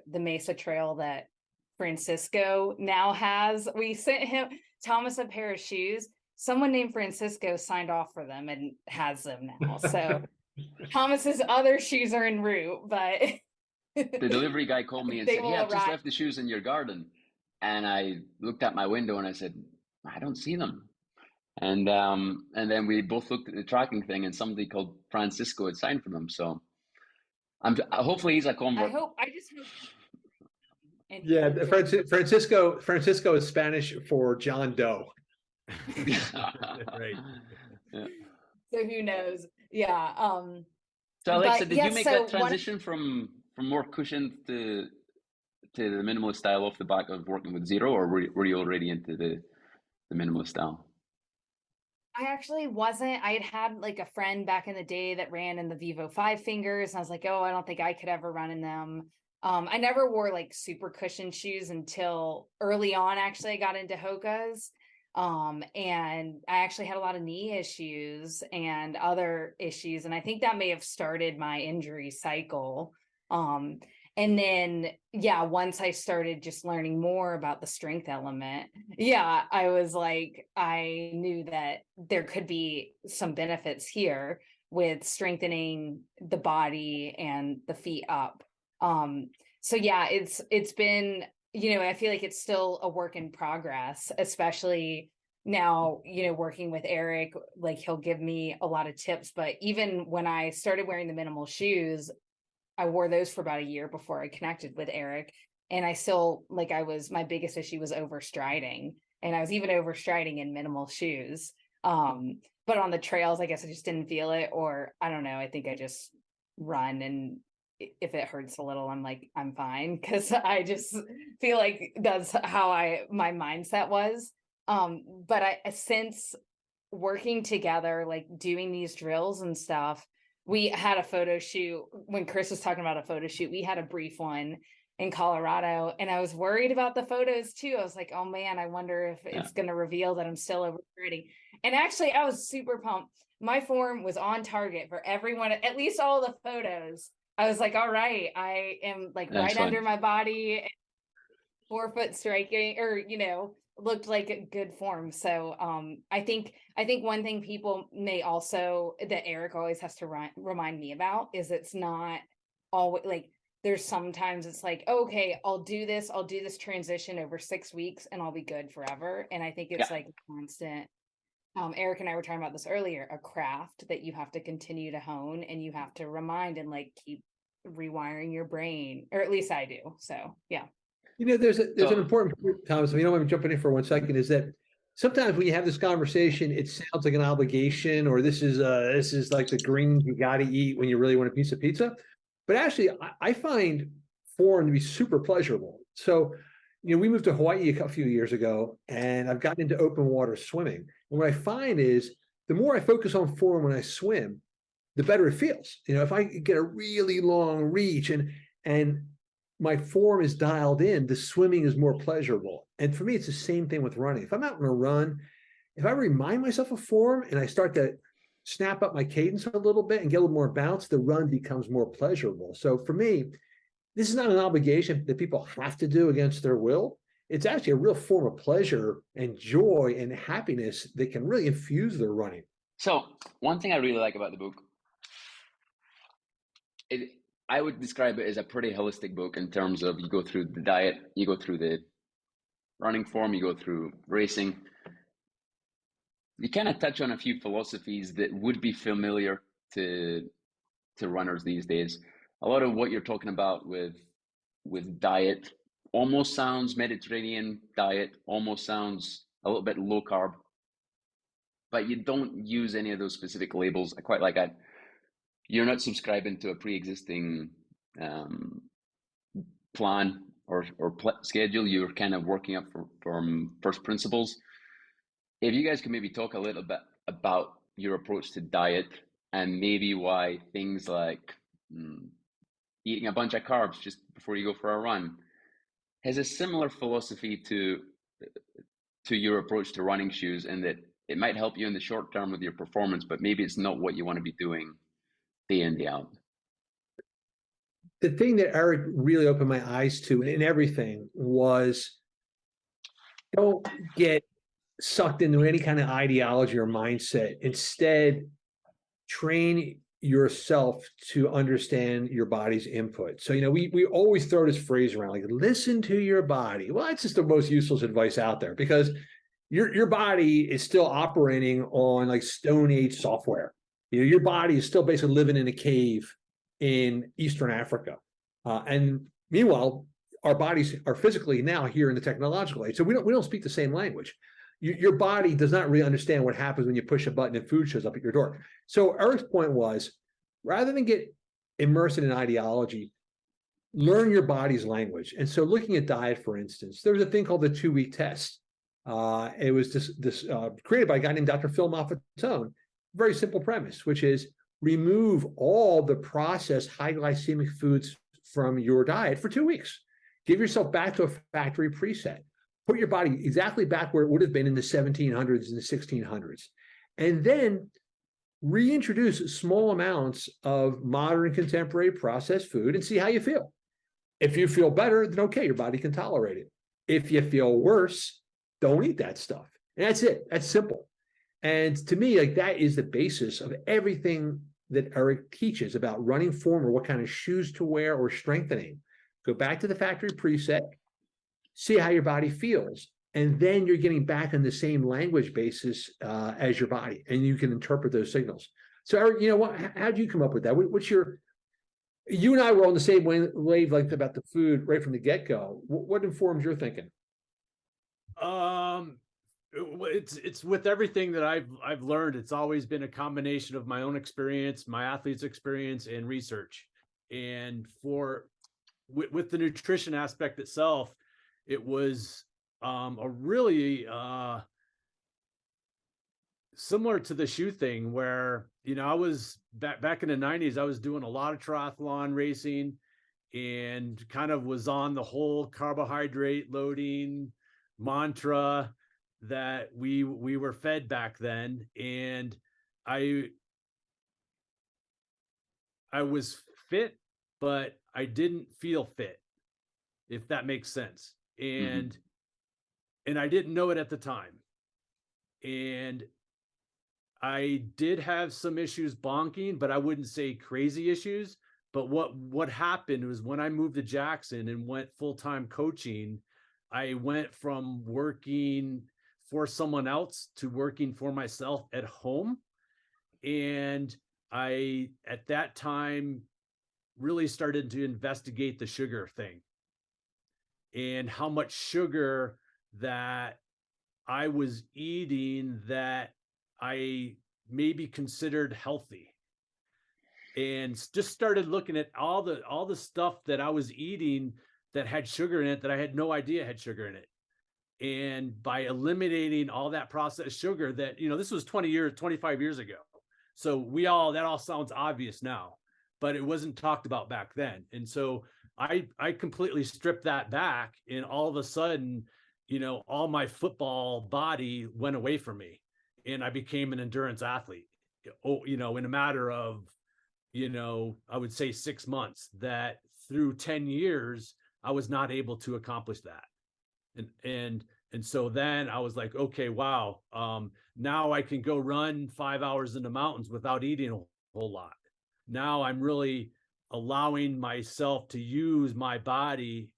the Mesa Trail that Francisco now has. We sent Thomas a pair of shoes. Someone named Francisco signed off for them and has them now. So Thomas's other shoes are en route, but the delivery guy called me and said, "Hey, I've just left the shoes in your garden." And I looked out my window and I said, "I don't see them." And then we both looked at the tracking thing, and somebody called Francisco had signed for them. So hopefully he's a convert. I just hope. Yeah, Francisco is Spanish for John Doe. Right. Yeah. So who knows? Yeah. So Alexa, did you make that transition from more cushioned to the minimalist style off the back of working with Zero, or were you already into the minimalist style? I actually wasn't. I had like a friend back in the day that ran in the Vivo 5 fingers. And I was like, oh, I don't think I could ever run in them. I never wore like super cushioned shoes until early on. Actually, I got into Hoka's. And I actually had a lot of knee issues and other issues. And I think that may have started my injury cycle. And then, once I started just learning more about the strength element, I was like, I knew that there could be some benefits here with strengthening the body and the feet up. It's been, I feel like it's still a work in progress, especially now, working with Eric, like he'll give me a lot of tips. But even when I started wearing the minimal shoes, I wore those for about a year before I connected with Eric. And I still, my biggest issue was overstriding. And I was even overstriding in minimal shoes. But on the trails, I guess I just didn't feel it, or I don't know. I think I just run, and if it hurts a little, I'm like, I'm fine. Cause I just feel like that's how my mindset was. But since working together, like doing these drills and stuff, we had a photo shoot. When Chris was talking about a photo shoot, we had a brief one in Colorado, and I was worried about the photos too. I was like, oh man, I wonder if it's going to reveal that I'm still overstriding. And actually I was super pumped. My form was on target for everyone, at least all the photos. I was like, all right, I am like right under my body, forefoot striking, or, looked like a good form. So I think one thing people may also, that Eric always has to remind me about, is it's not always like, there's sometimes it's like, okay, I'll do this transition over 6 weeks and I'll be good forever. And I think it's like a constant, Eric and I were talking about this earlier, a craft that you have to continue to hone, and you have to remind and like keep rewiring your brain, or at least I do. So yeah. There's an important point, Thomas. I want to jump in here for 1 second. Is that sometimes when you have this conversation, it sounds like an obligation, or this is like the greens you got to eat when you really want a piece of pizza. But actually, I find form to be super pleasurable. So, we moved to Hawaii a few years ago, and I've gotten into open water swimming. And what I find is the more I focus on form when I swim, the better it feels. If I get a really long reach and my form is dialed in, the swimming is more pleasurable. And for me, it's the same thing with running. If I'm out on a run, if I remind myself of form and I start to snap up my cadence a little bit and get a little more bounce, the run becomes more pleasurable. So for me, this is not an obligation that people have to do against their will. It's actually a real form of pleasure and joy and happiness that can really infuse their running. So one thing I really like about the book, I would describe it as a pretty holistic book in terms of, you go through the diet, you go through the running form, you go through racing. You kind of touch on a few philosophies that would be familiar to runners these days. A lot of what you're talking about with diet almost sounds Mediterranean diet, almost sounds a little bit low carb, but you don't use any of those specific labels. I quite like that. You're not subscribing to a pre-existing plan or schedule, you're kind of working up from first principles. If you guys could maybe talk a little bit about your approach to diet and maybe why things like eating a bunch of carbs just before you go for a run has a similar philosophy to your approach to running shoes, and that it might help you in the short term with your performance, but maybe it's not what you want to be doing day in, day out. The thing that Eric really opened my eyes to in everything was, don't get sucked into any kind of ideology or mindset. Instead, train yourself to understand your body's input. So, we always throw this phrase around, like, listen to your body. Well, it's just the most useless advice out there, because your body is still operating on like Stone Age software. Your body is still basically living in a cave in Eastern Africa. And meanwhile, our bodies are physically now here in the technological age. So we don't speak the same language. Your body does not really understand what happens when you push a button and food shows up at your door. So Eric's point was, rather than get immersed in an ideology, learn your body's language. And so looking at diet, for instance, there was a thing called the 2-week test. It was this created by a guy named Dr. Phil Maffetone. Very simple premise, which is remove all the processed high glycemic foods from your diet for 2 weeks. Give yourself back to a factory preset. Put your body exactly back where it would have been in the 1700s and the 1600s. And then reintroduce small amounts of modern contemporary processed food and see how you feel. If you feel better, then okay, your body can tolerate it. If you feel worse, don't eat that stuff. And that's it. That's simple. And to me, like, that is the basis of everything that Eric teaches about running form, or what kind of shoes to wear, or strengthening. Go back to the factory preset, see how your body feels, and then you're getting back on the same language basis as your body, and you can interpret those signals. So, Eric, how did you come up with that? You and I were on the same wavelength about the food right from the get-go. What informs your thinking? It's with everything that I've learned. It's always been a combination of my own experience, my athlete's experience, and research. And with the nutrition aspect itself, it was a really similar to the shoe thing, where I was back in the 90s. I was doing a lot of triathlon racing, and kind of was on the whole carbohydrate loading mantra that we were fed back then. And I was fit, but I didn't feel fit, if that makes sense. And I didn't know it at the time. And I did have some issues bonking, but I wouldn't say crazy issues. But what happened was, when I moved to Jackson and went full-time coaching, I went from working for someone else to working for myself at home. And I, at that time, really started to investigate the sugar thing, and how much sugar that I was eating that I maybe considered healthy. And just started looking at all the stuff that I was eating that had sugar in it, that I had no idea had sugar in it. And by eliminating all that processed sugar, that, this was 25 years ago. So that all sounds obvious now, but it wasn't talked about back then. And so I completely stripped that back, and all of a sudden, all my football body went away from me, and I became an endurance athlete, in a matter of, I would say 6 months. That through 10 years, I was not able to accomplish that. And so then I was like, okay, wow. Now I can go run 5 hours in the mountains without eating a whole lot. Now I'm really allowing myself to use my body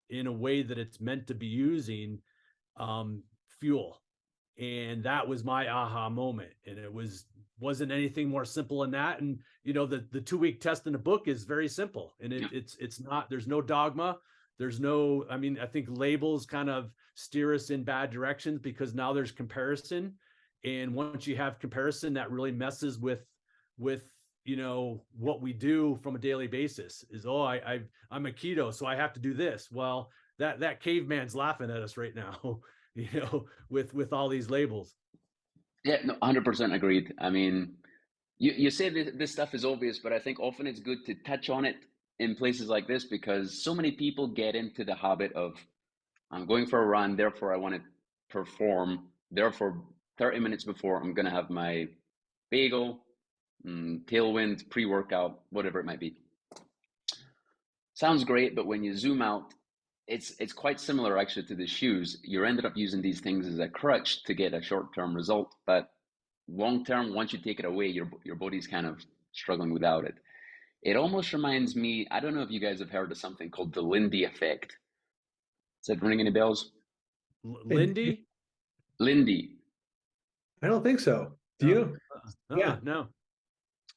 in a way that it's meant to be using fuel. And that was my aha moment. And it wasn't anything more simple than that. And, the 2-week test in the book is very simple, and it's not, there's no dogma. There's no, I think labels kind of steer us in bad directions, because now there's comparison. And once you have comparison, that really messes with you know, what we do from a daily basis is, oh, I'm a keto, so I have to do this. Well, that caveman's laughing at us right now, you know, with all these labels. Yeah, no, 100% agreed. I mean, you say this stuff is obvious, but I think often it's good to touch on it in places like this, because so many people get into the habit of, I'm going for a run, therefore I want to perform, therefore 30 minutes before I'm going to have my bagel, tailwind, pre-workout, whatever it might be. Sounds great, but when you zoom out, it's quite similar actually to the shoes. You ended up using these things as a crutch to get a short-term result, but long-term, once you take it away, your body's kind of struggling without it. It almost reminds me, I don't know if you guys have heard of something called the Lindy effect. Is that ringing any bells? Lindy? Lindy. I don't think so. Do you? Yeah, no.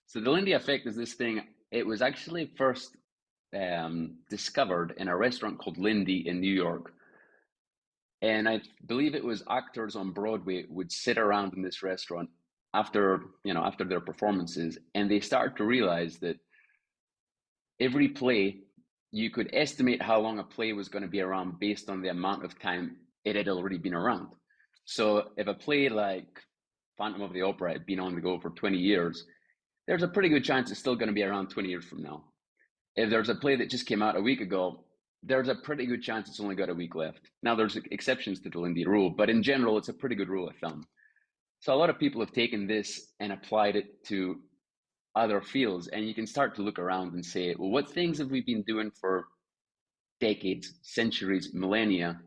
So the Lindy effect is this thing. It was actually first discovered in a restaurant called Lindy in New York. And I believe it was actors on Broadway would sit around in this restaurant after their performances, and they started to realize that every play, you could estimate how long a play was going to be around based on the amount of time it had already been around. So if a play like Phantom of the Opera had been on the go for 20 years, there's a pretty good chance it's still going to be around 20 years from now. If there's a play that just came out a week ago, there's a pretty good chance it's only got a week left. Now, there's exceptions to the Lindy rule, but in general, it's a pretty good rule of thumb. So a lot of people have taken this and applied it to other fields, and you can start to look around and say, well, what things have we been doing for decades, centuries, millennia?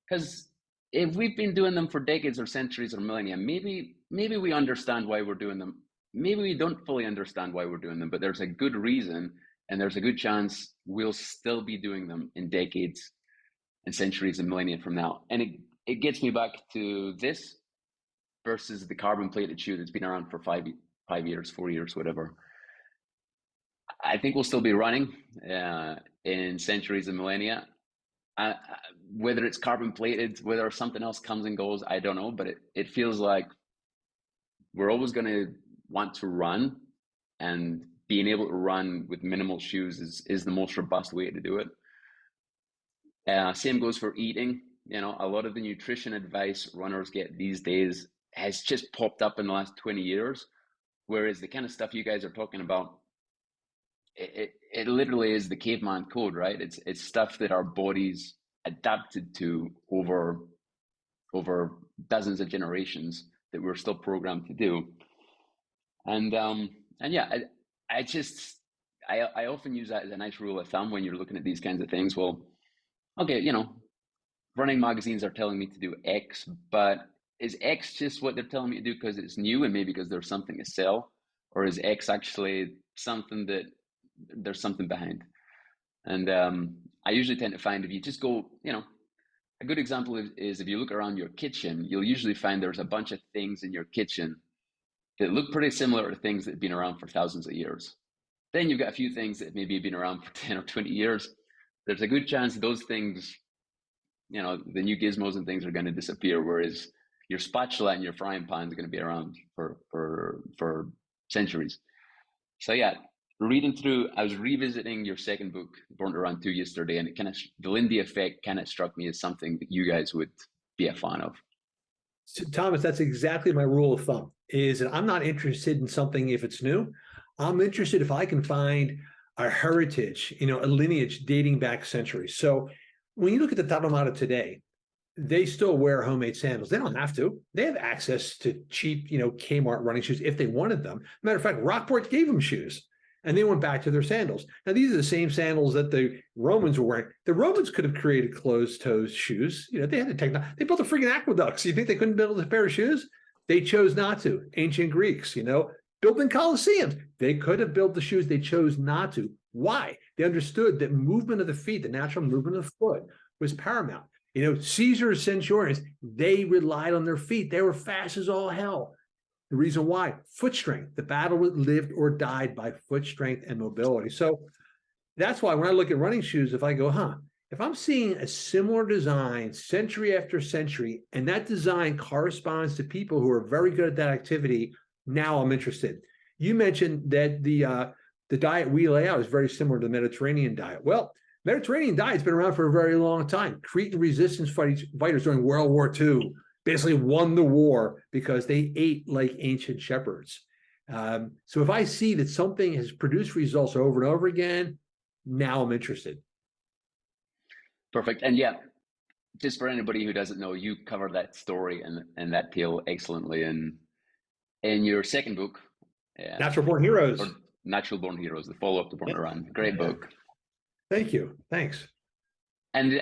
Because if we've been doing them for decades or centuries or millennia, maybe we understand why we're doing them. Maybe we don't fully understand why we're doing them, but there's a good reason, and there's a good chance we'll still be doing them in decades and centuries and millennia from now. And it gets me back to this versus the carbon plated shoe that's been around for 5 years, 4 years, whatever. I think we'll still be running in centuries and millennia. Whether it's carbon plated, whether something else comes and goes, I don't know, but it feels like we're always going to want to run, and being able to run with minimal shoes is the most robust way to do it. Same goes for eating. You know, a lot of the nutrition advice runners get these days has just popped up in the last 20 years. Whereas the kind of stuff you guys are talking about, it literally is the caveman code, right? It's stuff that our bodies adapted to over dozens of generations that we're still programmed to do. And yeah, I often use that as a nice rule of thumb when you're looking at these kinds of things. Well, okay, you know, running magazines are telling me to do X, but is X just what they're telling me to do because it's new and maybe because there's something to sell? Or is X actually something that there's something behind? And I usually tend to find if you just go, you know, a good example is if you look around your kitchen, you'll usually find there's a bunch of things in your kitchen that look pretty similar to things that have been around for thousands of years. Then you've got a few things that maybe have been around for 10 or 20 years. There's a good chance those things, you know, the new gizmos and things are going to disappear, whereas your spatula and your frying pan is going to be around for centuries. So yeah, reading through, I was revisiting your second book, Born to Run 2, yesterday, and it kind of, the Lindy effect kind of struck me as something that you guys would be a fan of. So, Thomas, that's exactly my rule of thumb, is that I'm not interested in something if it's new. I'm interested if I can find a heritage, you know, a lineage dating back centuries. So when you look at the Taramata today, they still wear homemade sandals. They don't have to. They have access to cheap, you know, Kmart running shoes if they wanted them. Matter of fact, Rockport gave them shoes, and they went back to their sandals. Now, these are the same sandals that the Romans were wearing. The Romans could have created closed-toe shoes. You know, they had the technology. They built a freaking aqueducts. You think they couldn't build a pair of shoes? They chose not to. Ancient Greeks, you know, building Colosseums. They could have built the shoes. They chose not to. Why? They understood that movement of the feet, the natural movement of the foot, was paramount. You know, Caesar's centurions, they relied on their feet. They were fast as all hell. The reason why? Foot strength. The battle lived or died by foot strength and mobility. So that's why when I look at running shoes, if I go, if I'm seeing a similar design century after century, and that design corresponds to people who are very good at that activity, now I'm interested. You mentioned that the diet we lay out is very similar to the Mediterranean diet. Well, Mediterranean diet's been around for a very long time. Cretan resistance fighters during World War II basically won the war because they ate like ancient shepherds. So if I see that something has produced results over and over again, now I'm interested. Perfect. And yeah, just for anybody who doesn't know, you cover that story and that tale excellently in your second book, Natural Born Heroes. Or Natural Born Heroes, the follow-up to Born to Run. Great book. Thank you. Thanks. And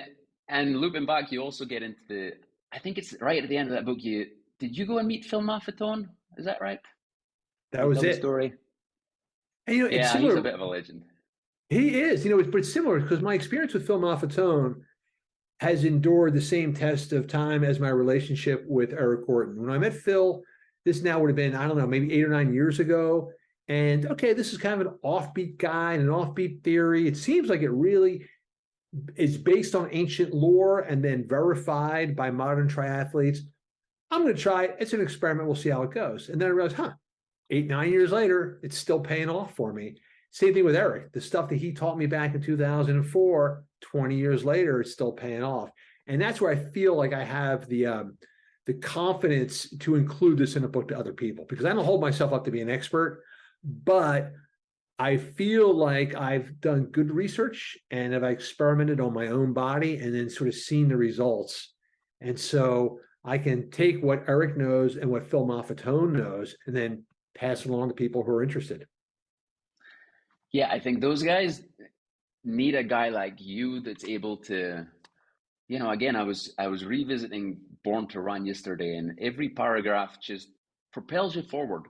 looping back, you also get into I think it's right at the end of that book. Did you go and meet Phil Maffetone? Is that right? That was it. Story. And, you know, it's he's a bit of a legend. He is, you know, but it's similar because my experience with Phil Maffetone has endured the same test of time as my relationship with Eric Orton. When I met Phil, this now would have been, I don't know, maybe 8 or 9 years ago. And okay, this is kind of an offbeat guy and an offbeat theory. It seems like it really is based on ancient lore and then verified by modern triathletes. I'm going to try it. It's an experiment. We'll see how it goes. And then I realized, 8, 9 years later, it's still paying off for me. Same thing with Eric. The stuff that he taught me back in 2004, 20 years later, it's still paying off. And that's where I feel like I have the confidence to include this in a book to other people, because I don't hold myself up to be an expert, but I feel like I've done good research and have experimented on my own body and then sort of seen the results. And so I can take what Eric knows and what Phil Maffetone knows and then pass it along to people who are interested. Yeah, I think those guys need a guy like you that's able to, you know, again, I was revisiting Born to Run yesterday, and every paragraph just propels you forward.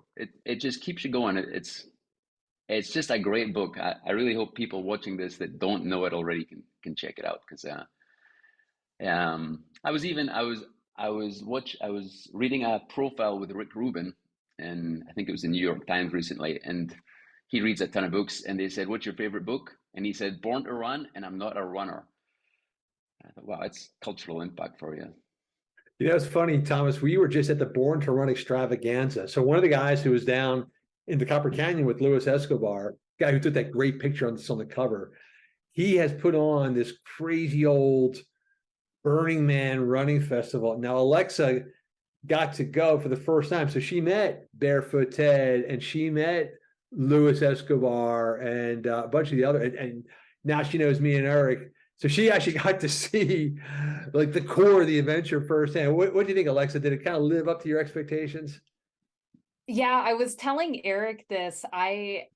It just keeps you going. It's just a great book. I really hope people watching this that don't know it already can check it out, because I was reading a profile with Rick Rubin, and I think it was the New York Times recently, and he reads a ton of books, and they said, "What's your favorite book?" And he said, "Born to Run, and I'm not a runner." I thought, wow, it's cultural impact for you. You know, it's funny, Thomas, we were just at the Born to Run extravaganza. So one of the guys who was down in the Copper Canyon with Luis Escobar, guy who took that great picture on the cover, he has put on this crazy old Burning Man running festival. Now, Alexa got to go for the first time. So she met Barefoot Ted and she met Luis Escobar and a bunch of the other, and now she knows me and Eric. So she actually got to see like the core of the adventure firsthand. What do you think, Alexa? Did it kind of live up to your expectations? Yeah, I was telling Eric this. I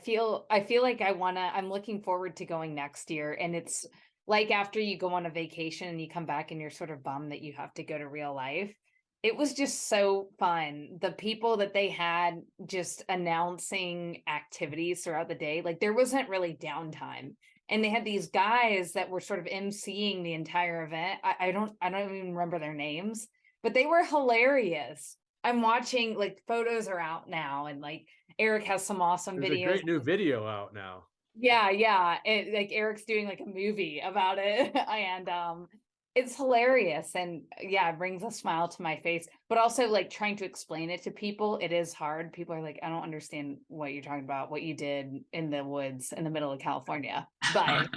feel like I'm looking forward to going next year. And it's like after you go on a vacation and you come back and you're sort of bummed that you have to go to real life. It was just so fun. The people that they had just announcing activities throughout the day, like there wasn't really downtime. And they had these guys that were sort of emceeing the entire event. I don't even remember their names, but they were hilarious. I'm watching, like, photos are out now, and like Eric has some awesome There's videos. a great new video out now. Yeah. Like Eric's doing like a movie about it. And it's hilarious, and yeah, it brings a smile to my face. But also, like, trying to explain it to people, it is hard. People are like, I don't understand what you're talking about, what you did in the woods in the middle of California. But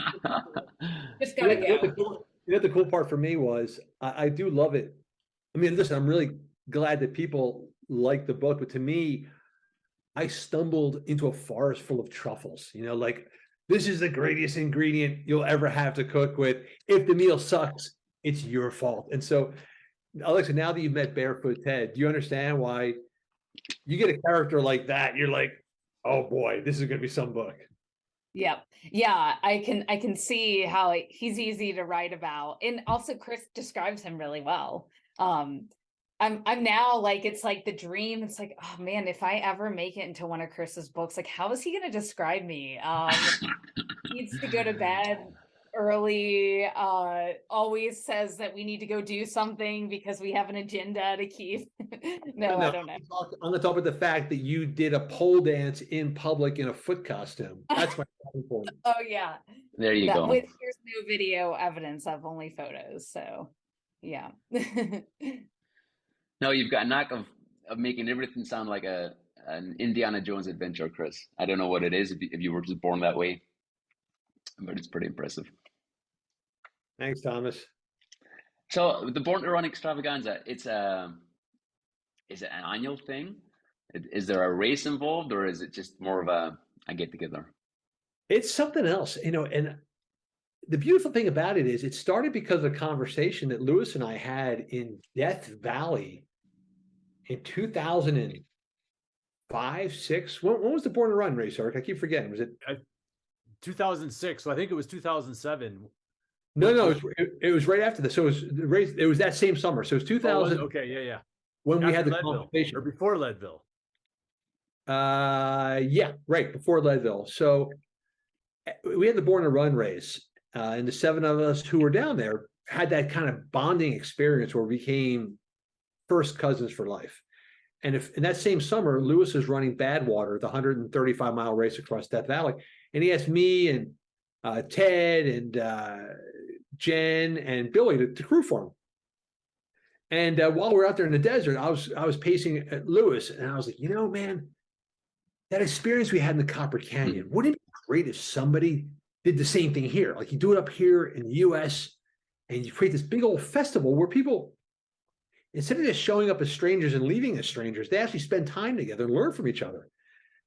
just gotta go. The cool part for me was I do love it. I mean, listen, I'm really glad that people like the book, but to me, I stumbled into a forest full of truffles. You know, like, this is the greatest ingredient you'll ever have to cook with. If the meal sucks, it's your fault. And so, Alexa, now that you've met Barefoot Ted, do you understand why you get a character like that? You're like, oh boy, this is going to be some book. Yep. Yeah, I can see how he's easy to write about. And also Chris describes him really well. I'm now like, it's like the dream. It's like, oh man, if I ever make it into one of Chris's books, like, how is he going to describe me? Needs to go to bed early, always says that we need to go do something because we have an agenda to keep. No, I don't know. On the top of the fact that you did a pole dance in public in a foot costume. That's my point. Oh yeah. There you go. There's no video evidence of, only photos. So yeah. No, you've got a knack of making everything sound like a an Indiana Jones adventure, Chris. I don't know what it is if you were just born that way, but it's pretty impressive. Thanks, Thomas. So the Born to Run extravaganza, is it an annual thing? Is there a race involved, or is it just more of a get together? It's something else, and the beautiful thing about it is it started because of a conversation that Lewis and I had in Death Valley in 2005, 6. When was the Born to Run race, Eric? I keep forgetting. Was it 2006? So I think it was 2007. No, it was right after this. So it was the race. It was that same summer. So it was 2000. Okay, yeah. When After we had the Leadville, conversation, or before Leadville. Yeah, right before Leadville. So we had the Born to Run race, and the 7 of us who were down there had that kind of bonding experience where we became first cousins for life. And if in that same summer, Lewis was running Badwater, the 135-mile race across Death Valley, and he asked me and Ted and Jen and Billy to crew for him. And while we were out there in the desert, I was pacing at Lewis, and I was like, man, that experience we had in the Copper Canyon, wouldn't it be great if somebody did the same thing here? Like you do it up here in the U.S. and you create this big old festival where people, instead of just showing up as strangers and leaving as strangers, they actually spend time together and learn from each other.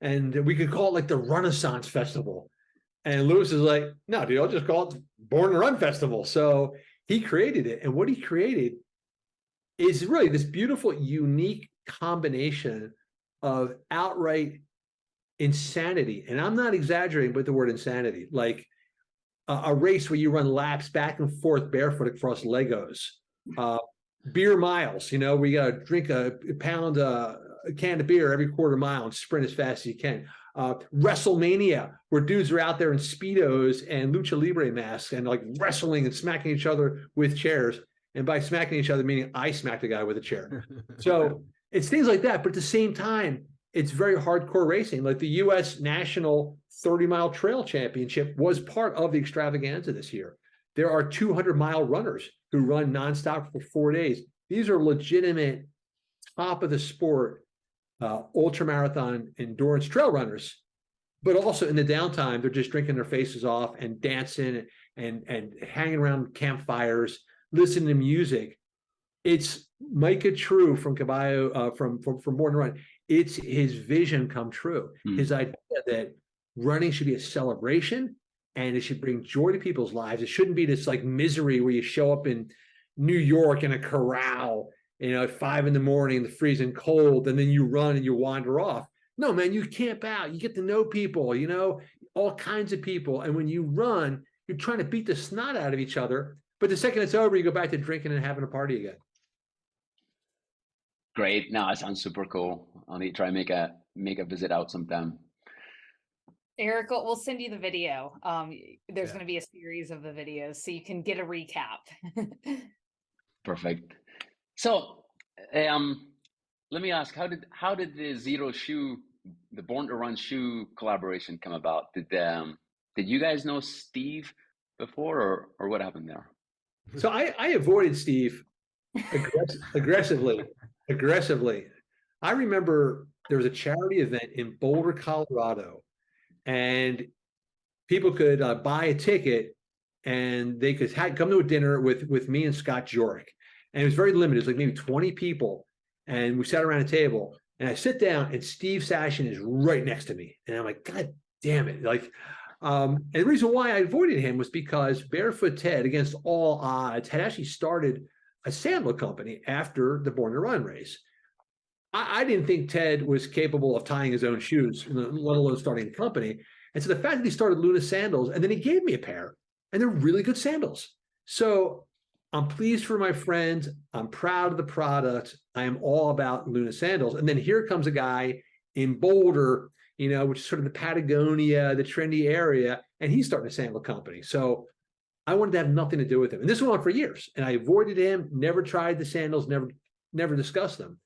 And we could call it like the Renaissance Festival. And Lewis is like, no, dude, I'll just call it Born to Run Festival. So he created it. And what he created is really this beautiful, unique combination of outright insanity. And I'm not exaggerating with the word insanity, like a race where you run laps back and forth barefoot across Legos, beer miles, where you got to drink a can of beer every quarter mile and sprint as fast as you can. WrestleMania, where dudes are out there in Speedos and lucha libre masks and like wrestling and smacking each other with chairs. And by smacking each other, meaning I smacked a guy with a chair. So it's things like that. But at the same time, it's very hardcore racing. Like the U.S. National 30-mile Trail Championship was part of the extravaganza this year. There are 200-mile runners who run nonstop for 4 days. These are legitimate, top of the sport, ultramarathon endurance trail runners. But also in the downtime, they're just drinking their faces off and dancing and hanging around campfires, listening to music. It's Micah True from Caballo, from Born to Run. It's his vision come true. His idea that running should be a celebration and it should bring joy to people's lives. It shouldn't be this like misery where you show up in New York in a corral, at 5 a.m, the freezing cold, and then you run and you wander off. No, man, you camp out, you get to know people, all kinds of people. And when you run, you're trying to beat the snot out of each other. But the second it's over, you go back to drinking and having a party again. Great. No, that sounds super cool. I'll need to try and make a visit out sometime. Eric, we'll send you the video. There's going to be a series of the videos so you can get a recap. Perfect. So, let me ask, how did the the Born to Run shoe collaboration come about? Did you guys know Steve before, or what happened there? So I avoided Steve aggressively. I remember there was a charity event in Boulder, Colorado, and people could buy a ticket and they could come to a dinner with me and Scott Jurek. And it was very limited. It was like maybe 20 people. And we sat around a table and I sit down and Steve Sashin is right next to me. And I'm like, God damn it. And the reason why I avoided him was because Barefoot Ted, against all odds, had actually started a sandal company after the Born to Run race. I didn't think Ted was capable of tying his own shoes, let alone starting a company. And so the fact that he started Luna sandals, and then he gave me a pair, and they're really good sandals. So I'm pleased for my friend. I'm proud of the product. I am all about Luna sandals. And then here comes a guy in Boulder, which is sort of the Patagonia, the trendy area, and he's starting a sandal company. So I wanted to have nothing to do with him. And this went on for years. And I avoided him, never tried the sandals, never discussed them.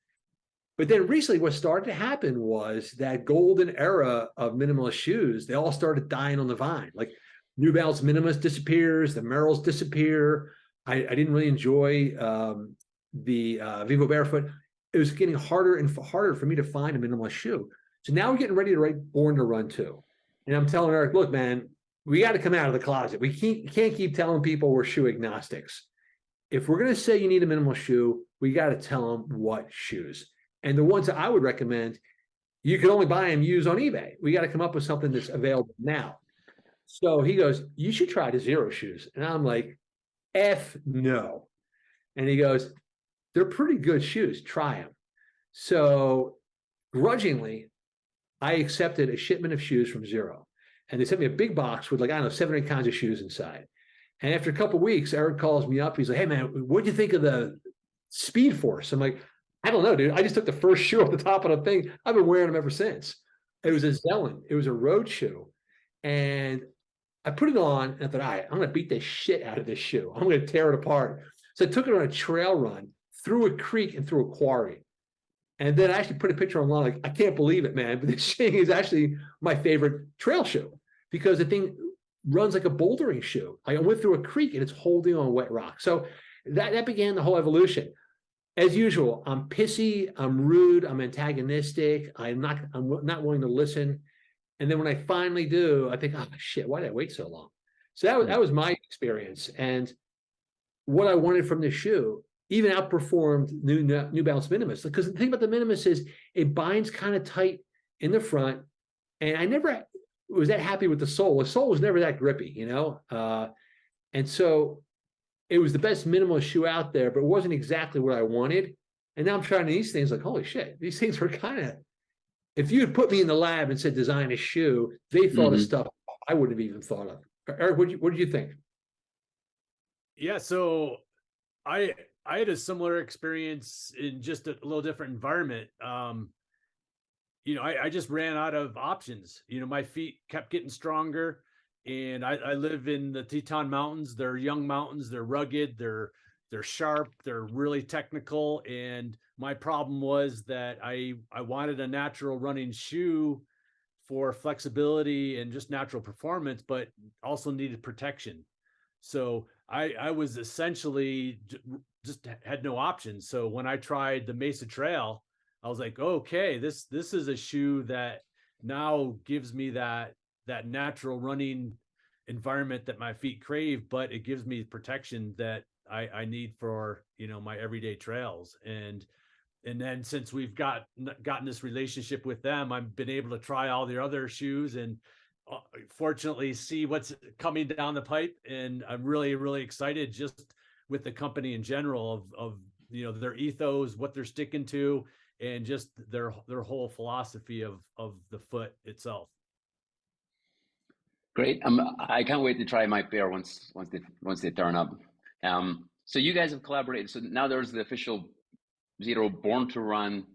But then recently what started to happen was that golden era of minimalist shoes, they all started dying on the vine. Like New Balance Minimalist disappears, the Merrells disappear. I didn't really enjoy the Vivo Barefoot. It was getting harder and harder for me to find a minimalist shoe. So now we're getting ready to write Born to Run 2. And I'm telling Eric, look, man, we got to come out of the closet. We can't keep telling people we're shoe agnostics. If we're going to say you need a minimal shoe, we got to tell them what shoes. And the ones that I would recommend, you can only buy them used on eBay. We got to come up with something that's available now. So he goes, you should try the Zero shoes. And I'm like, F no. And he goes, they're pretty good shoes. Try them. So grudgingly, I accepted a shipment of shoes from Zero. And they sent me a big box with, like, I don't know, 7 or 8 kinds of shoes inside. And after a couple of weeks, Eric calls me up. He's like, hey, man, what'd you think of the Speed Force? I'm like, I don't know, dude. I just took the first shoe off the top of the thing. I've been wearing them ever since. It was a Zelen. It was a road shoe. And I put it on and I thought, all right, I'm going to beat the shit out of this shoe. I'm going to tear it apart. So I took it on a trail run through a creek and through a quarry. And then I actually put a picture online. Like, I can't believe it, man. But this thing is actually my favorite trail shoe because the thing runs like a bouldering shoe. I went through a creek and it's holding on wet rock. So that began the whole evolution. As usual, I'm pissy, I'm rude, I'm antagonistic, I'm not willing to listen. And then when I finally do, I think, oh shit, why did I wait so long? So that was my experience. And what I wanted from the shoe even outperformed New Balance Minimus. Because the thing about the Minimus is it binds kind of tight in the front. And I never was that happy with the sole. The sole was never that grippy, you know? And so it was the best minimalist shoe out there, but it wasn't exactly what I wanted. And now I'm trying these things like, holy shit, these things were kind of, if you had put me in the lab and said, design a shoe, they thought of stuff I wouldn't have even thought of. Eric, what did you think? Yeah, so I had a similar experience in just a little different environment. You know, I just ran out of options. You know, my feet kept getting stronger. And I live in the Teton Mountains. They're young mountains. They're rugged. They're sharp. They're really technical. And my problem was that I wanted a natural running shoe for flexibility and just natural performance, but also needed protection. So I was essentially just had no options. So when I tried the Mesa Trail, I was like, okay, this is a shoe that now gives me that natural running environment that my feet crave, but it gives me protection that I need for, you know, my everyday trails. And then since we've gotten this relationship with them, I've been able to try all their other shoes and fortunately see what's coming down the pipe. And I'm really, really excited just with the company in general of you know, their ethos, what they're sticking to, and just their whole philosophy of the foot itself. Great. I can't wait to try my pair once they turn up. So you guys have collaborated. So now there's the official Zero Born to Run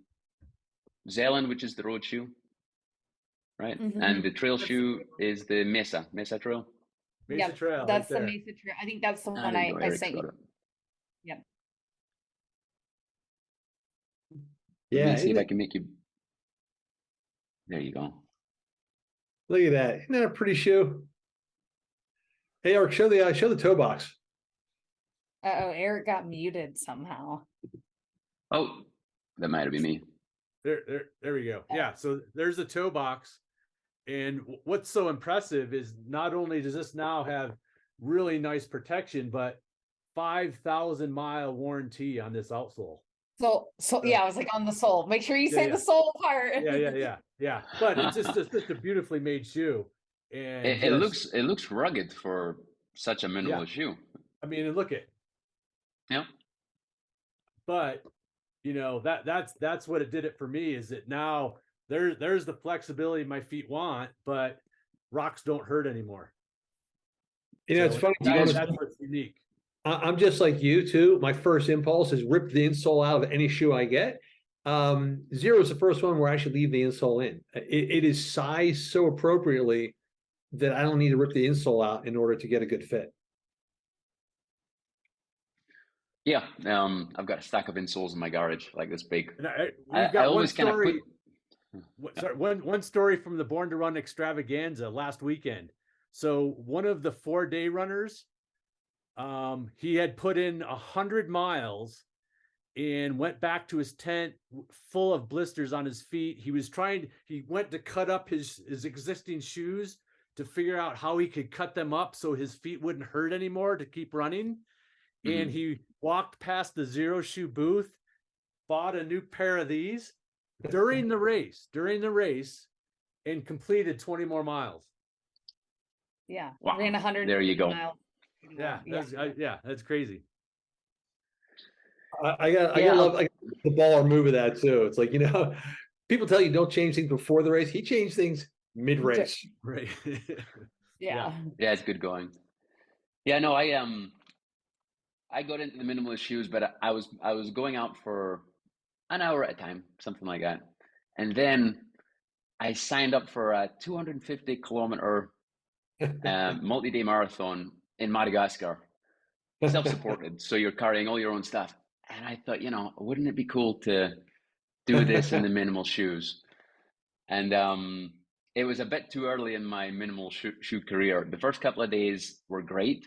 Zelen, which is the road shoe, right? And the trail shoe is the Mesa Trail. Mesa Trail. That's right the Mesa Trail. I think that's the one I sent you. Yep. Yeah. Let me see if I can make you. There you go. Look at that. Isn't that a pretty shoe? Hey, Eric, show the toe box. Uh-oh, Eric got muted somehow. Oh, that might have been me. There we go. Yeah, so there's the toe box. And what's so impressive is not only does this now have really nice protection, but 5,000-mile warranty on this outsole. So yeah, I was like on the sole. Make sure you say the sole part. Yeah. But it's just a beautifully made shoe. And it looks rugged for such a minimal shoe. I mean, and look at. Yeah. But you know, that's what it did it for me, is that now there's the flexibility my feet want, but rocks don't hurt anymore. You know, it's funny. That's what's unique. I'm just like you too. My first impulse is rip the insole out of any shoe I get. Zero is the first one where I should leave the insole in. It is sized so appropriately that I don't need to rip the insole out in order to get a good fit. Yeah, I've got a stack of insoles in my garage like this big. And we've got one story. Sorry, one story from the Born to Run extravaganza last weekend. So one of the 4-day runners, he had put in 100 miles and went back to his tent full of blisters on his feet. He went to cut up his existing shoes to figure out how he could cut them up so his feet wouldn't hurt anymore to keep running. Mm-hmm. And he walked past the Zero Shoe booth, bought a new pair of these during the race, and completed 20 more miles. Yeah. Wow. Ran 100 There you go. miles. Yeah, that's crazy. I love the baller move of that too. It's like, people tell you don't change things before the race. He changed things mid-race. Right. Yeah. Yeah, it's good going. Yeah, no, I got into the minimalist shoes, but I was going out for an hour at a time, something like that. And then I signed up for a 250-kilometer multi-day marathon in Madagascar, self-supported. So you're carrying all your own stuff. And I thought, wouldn't it be cool to do this in the minimal shoes? And it was a bit too early in my minimal shoe career. The first couple of days were great,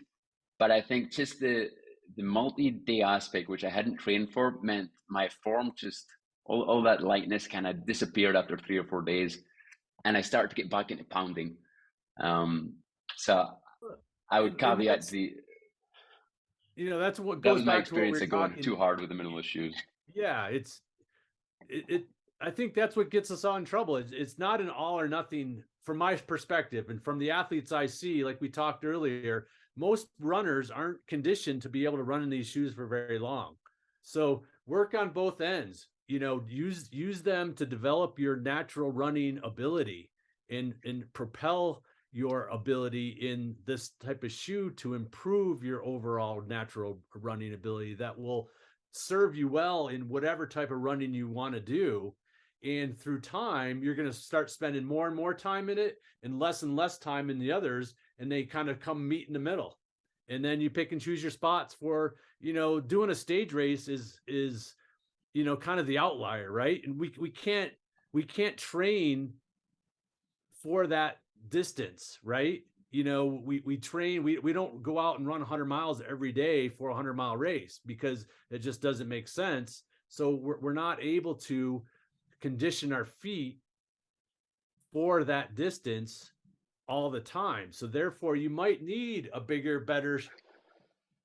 but I think just the multi-day aspect, which I hadn't trained for, meant my form just, all that lightness kind of disappeared after 3 or 4 days. And I started to get back into pounding. So I would caveat that's what that goes was my back to what we experience were of going talking. too hard with the minimalist shoes. Yeah, I think that's what gets us all in trouble. It's not an all or nothing from my perspective, and from the athletes I see, like we talked earlier, most runners aren't conditioned to be able to run in these shoes for very long. So work on both ends. Use them to develop your natural running ability and propel your ability in this type of shoe to improve your overall natural running ability that will serve you well in whatever type of running you want to do. And through time, you're going to start spending more and more time in it and less time in the others. And they kind of come meet in the middle. And then you pick and choose your spots for, doing a stage race is kind of the outlier, right? And we can't train for that distance, right? We train, we don't go out and run 100 miles every day for a 100-mile race because it just doesn't make sense. So we're not able to condition our feet for that distance all the time. So therefore you might need a bigger, better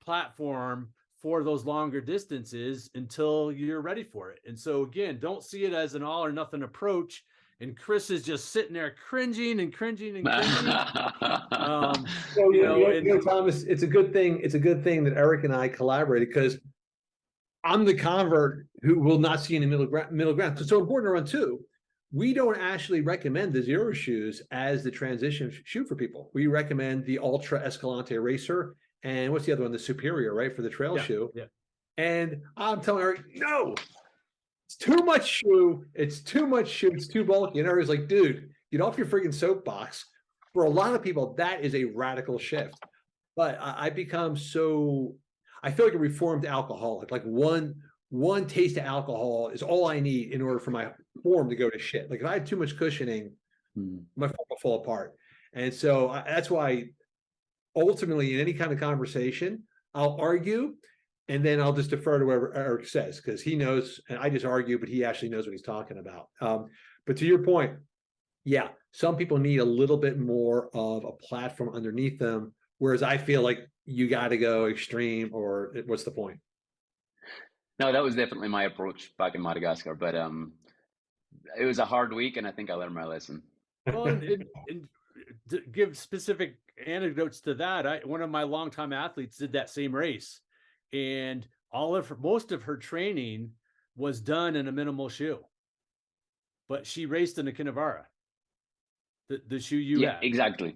platform for those longer distances until you're ready for it. And so again, don't see it as an all or nothing approach. And Chris is just sitting there cringing. Thomas, it's a good thing. It's a good thing that Eric and I collaborated, because I'm the convert who will not see any middle ground. So it's so important to run too. We don't actually recommend the Zero shoes as the transition shoe for people. We recommend the Ultra Escalante Racer, and what's the other one? The Superior, right, for the trail shoe. Yeah. And I'm telling Eric, no, it's too much shoe. It's too much shoe. It's too bulky. And Eric's like, dude, get off your freaking soapbox. For a lot of people, that is a radical shift. But I become I feel like a reformed alcoholic. Like one taste of alcohol is all I need in order for my form to go to shit. Like if I had too much cushioning, my form will fall apart. And so that's why ultimately in any kind of conversation, I'll argue, and then I'll just defer to whatever Eric says, because he knows, and I just argue, but he actually knows what he's talking about. But to your point, yeah, some people need a little bit more of a platform underneath them, whereas I feel like you got to go extreme, or what's the point? No, that was definitely my approach back in Madagascar, but it was a hard week, and I think I learned my lesson. Well, and to give specific anecdotes to that, one of my longtime athletes did that same race, and most of her training was done in a minimal shoe, but she raced in a Kinevara, the shoe you have. Exactly.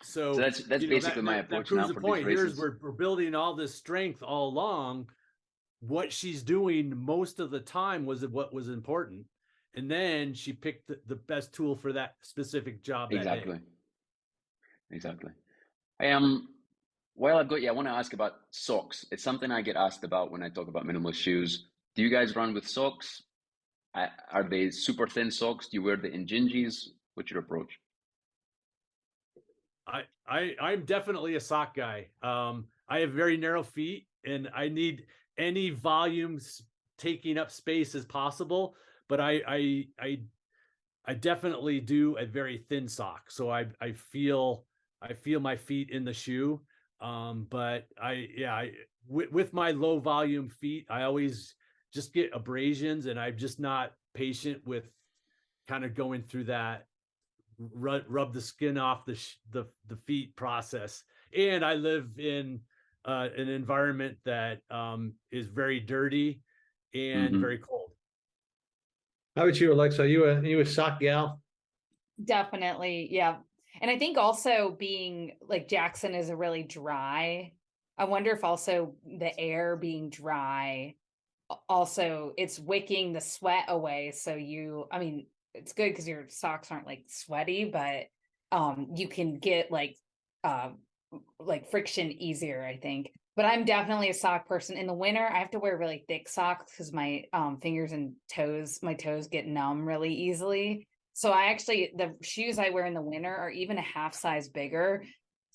So that's basically my approach now for these races. We're building all this strength all along. What she's doing most of the time was what was important, and then she picked the best tool for that specific job. Exactly. While I've got you, I want to ask about socks. It's something I get asked about when I talk about minimalist shoes. Do you guys run with socks? Are they super thin socks? Do you wear the Injinjis? What's your approach? I'm definitely a sock guy. I have very narrow feet, and I need any volumes taking up space as possible. But I definitely do a very thin sock, so I feel my feet in the shoe. But with my low volume feet, I always just get abrasions, and I'm just not patient with kind of going through that rub the skin off the feet process. And I live in an environment that is very dirty and very cold. How about you, Alexa? Are you a sock gal? Definitely, yeah. And I think also being like Jackson is a really dry. I wonder if also the air being dry, also it's wicking the sweat away. So I mean, it's good because your socks aren't like sweaty, but you can get like friction easier, I think. But I'm definitely a sock person. In the winter, I have to wear really thick socks because my fingers and my toes get numb really easily. So the shoes I wear in the winter are even a half size bigger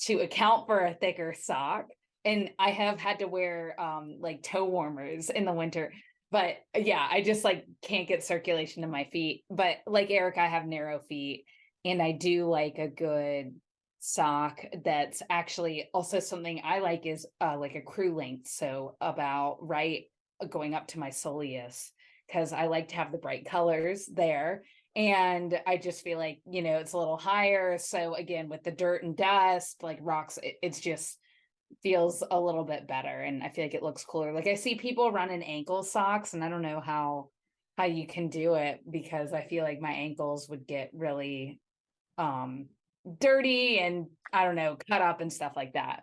to account for a thicker sock. And I have had to wear like toe warmers in the winter. But yeah, I just like can't get circulation to my feet. But like Eric, I have narrow feet, and I do like a good sock that's actually also something I like is like a crew length. So about right going up to my soleus, because I like to have the bright colors there. And I just feel like, it's a little higher. So again, with the dirt and dust, like rocks, it's just feels a little bit better. And I feel like it looks cooler. Like I see people running ankle socks, and I don't know how you can do it, because I feel like my ankles would get really dirty and I don't know, cut up and stuff like that.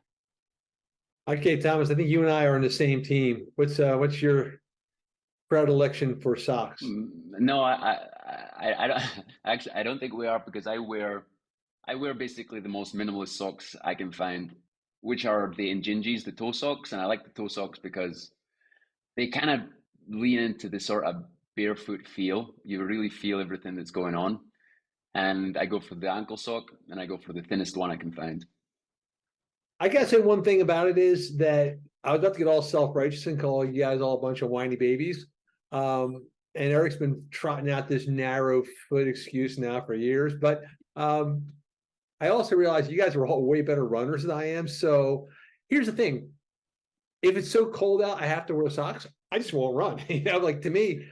Okay, Thomas, I think you and I are on the same team. What's your predilection for socks? No, I don't actually. I don't think we are, because I wear basically the most minimalist socks I can find, which are the Injinjis, the toe socks. And I like the toe socks because they kind of lean into the sort of barefoot feel. You really feel everything that's going on. And I go for the ankle sock, and I go for the thinnest one I can find. I gotta say one thing about it is that I was about to get all self-righteous and call you guys all a bunch of whiny babies. And Eric's been trotting out this narrow foot excuse now for years. But I also realized you guys are all way better runners than I am. So here's the thing. If it's so cold out, I have to wear socks, I just won't run. Like to me,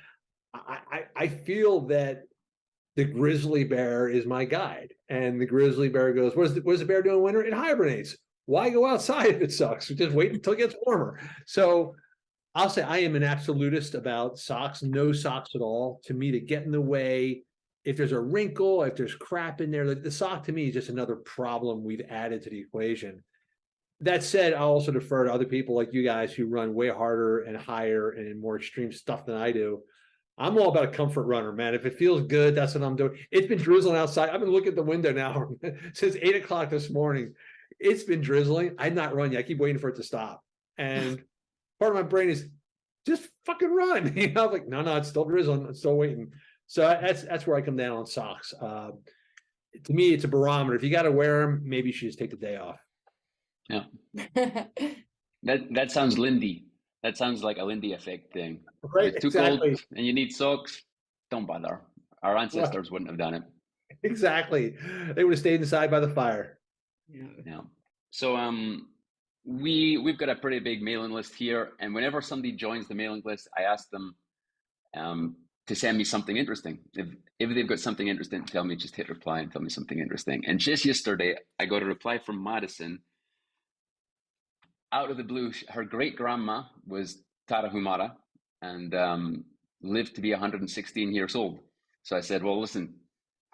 I feel that the grizzly bear is my guide. And the grizzly bear goes, what does the bear do in winter? It hibernates. Why go outside if it sucks? Just wait until it gets warmer. So I'll say I am an absolutist about socks, no socks at all. To me, to get in the way, if there's a wrinkle, if there's crap in there, the sock to me is just another problem we've added to the equation. That said, I'll also defer to other people like you guys who run way harder and higher and more extreme stuff than I do. I'm all about a comfort runner, man. If it feels good, that's what I'm doing. It's been drizzling outside. I've been looking at the window now since 8 o'clock this morning. It's been drizzling. I'm not running. I keep waiting for it to stop. And part of my brain is just fucking run. I'm like, no, it's still drizzling. I'm still waiting. So that's where I come down on socks. To me, it's a barometer. If you got to wear them, maybe you should just take the day off. Yeah. That sounds Lindy. That sounds like a Lindy effect thing. Right, if it's too exactly. cold and you need socks, don't bother. Our ancestors wouldn't have done it. Exactly. They would have stayed inside by the fire. Yeah. So we've got a pretty big mailing list here, and whenever somebody joins the mailing list, I ask them to send me something interesting. If they've got something interesting to tell me, just hit reply and tell me something interesting. And just yesterday, I got a reply from Madison. Out of the blue, her great grandma was Tarahumara and lived to be 116 years old. So I said, well, listen,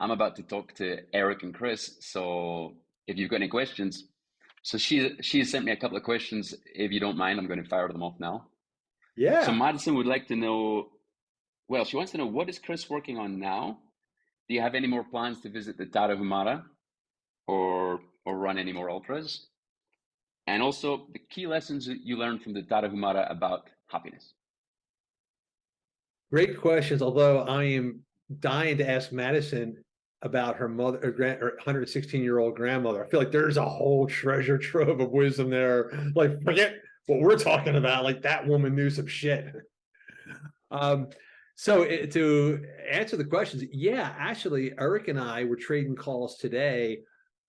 I'm about to talk to Eric and Chris. So if you've got any questions. So she sent me a couple of questions. If you don't mind, I'm going to fire them off now. Yeah. So Madison would like to know, well, she wants to know, what is Chris working on now? Do you have any more plans to visit the Tarahumara or run any more ultras? And also the key lessons that you learned from the Tarahumara about happiness. Great questions. Although I am dying to ask Madison about her mother, her 116-year-old grandmother. I feel like there's a whole treasure trove of wisdom there. Like what we're talking about. Like that woman knew some shit. To answer the questions, yeah, actually, Eric and I were trading calls today.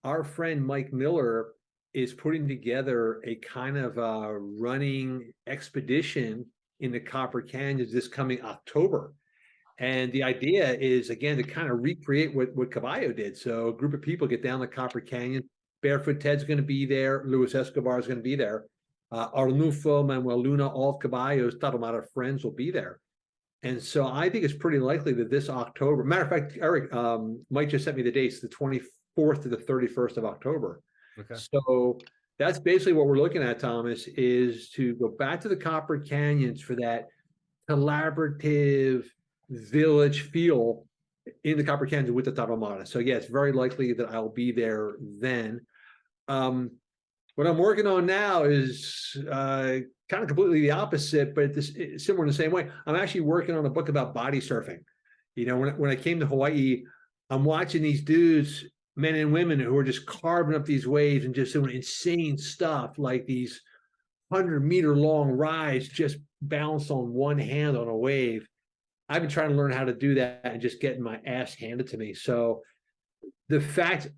Our friend Mike Miller is putting together a kind of running expedition in the Copper Canyons this coming October. And the idea is, again, to kind of recreate what Caballo did. So a group of people get down the Copper Canyon. Barefoot Ted's going to be there. Luis Escobar is going to be there. Arnulfo, Manuel Luna, all of Caballo's Tarahumara friends will be there. And so I think it's pretty likely that this October, matter of fact, Eric, Mike just sent me the dates, the 24th to the 31st of October. Okay. So that's basically what we're looking at, Thomas, is to go back to the Copper Canyons for that collaborative village feel in the Copper Canyons with the Tarahumara. So yeah, it's very likely that I'll be there then. What I'm working on now is kind of completely the opposite, but it's similar in the same way. I'm actually working on a book about body surfing. You know, when I came to Hawaii, I'm watching these dudes, men and women, who are just carving up these waves and just doing insane stuff, like these 100-meter long rides, just balanced on one hand on a wave. I've been trying to learn how to do that and just getting my ass handed to me. So the fact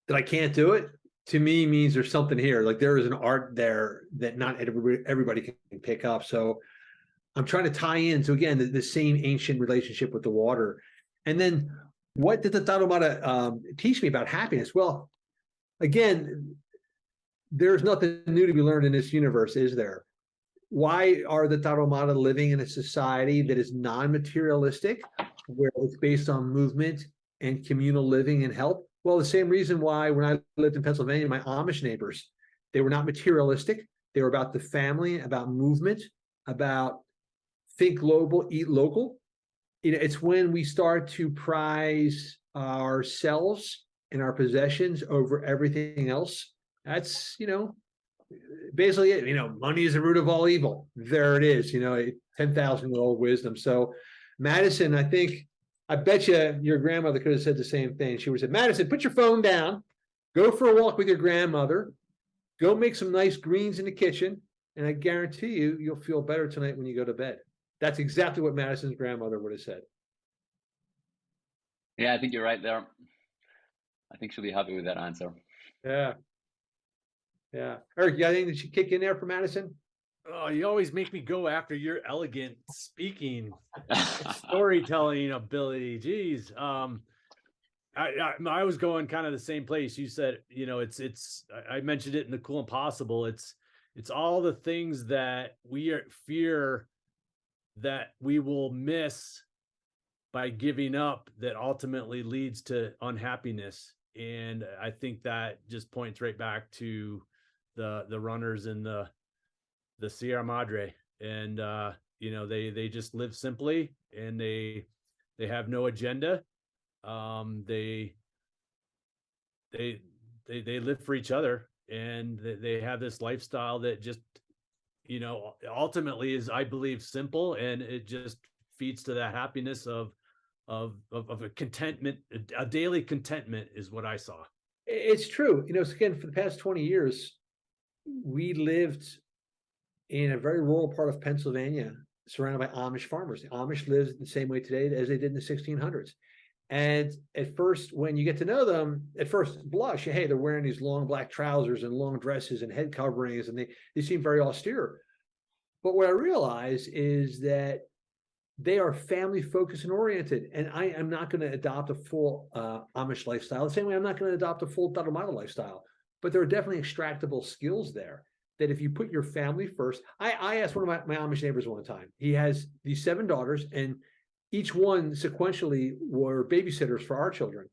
that I can't do it, to me, means there's something here. Like there is an art there that not everybody can pick up. So I'm trying to tie in. So again, the same ancient relationship with the water. And then what did the Tarahumara teach me about happiness? Well, again, there's nothing new to be learned in this universe, is there? Why are the Tarahumara living in a society that is non-materialistic, where it's based on movement and communal living and health? Well, the same reason why when I lived in Pennsylvania, my Amish neighbors, they were not materialistic. They were about the family, about movement, about think global, eat local. You know, it's when we start to prize ourselves and our possessions over everything else. That's, you know, basically it. You know, money is the root of all evil. There it is, you know, 10,000-year-old wisdom. So Madison, I bet you your grandmother could have said the same thing. She would have said, Madison, put your phone down, go for a walk with your grandmother, go make some nice greens in the kitchen, and I guarantee you, you'll feel better tonight when you go to bed. That's exactly what Madison's grandmother would have said. Yeah, I think you're right there. I think she'll be happy with that answer. Yeah. Yeah. Eric, you got anything that should kick in there for Madison? Oh, you always make me go after your elegant speaking, storytelling ability. Geez. I was going kind of the same place. You said, you know, I mentioned it in the Cool Impossible. It's all the things that we fear that we will miss by giving up that ultimately leads to unhappiness. And I think that just points right back to the runners in the Sierra Madre, and you know, they just live simply, and they have no agenda. They live for each other, and they have this lifestyle that just, you know, ultimately is, I believe, simple, and it just feeds to that happiness of a contentment, a daily contentment is what I saw. It's true. You know, again, for the past 20 years, we lived in a very rural part of Pennsylvania, surrounded by Amish farmers. The Amish lives the same way today as they did in the 1600s. And at first, when you get to know them, at first blush, hey, they're wearing these long black trousers and long dresses and head coverings, and they seem very austere. But what I realize is that they are family focused and oriented. And I am not going to adopt a full Amish lifestyle. The same way I'm not going to adopt a full Tarahumara lifestyle. But there are definitely extractable skills there that if you put your family first. I asked one of my Amish neighbors one time. He has these 7 daughters, and each one sequentially were babysitters for our children.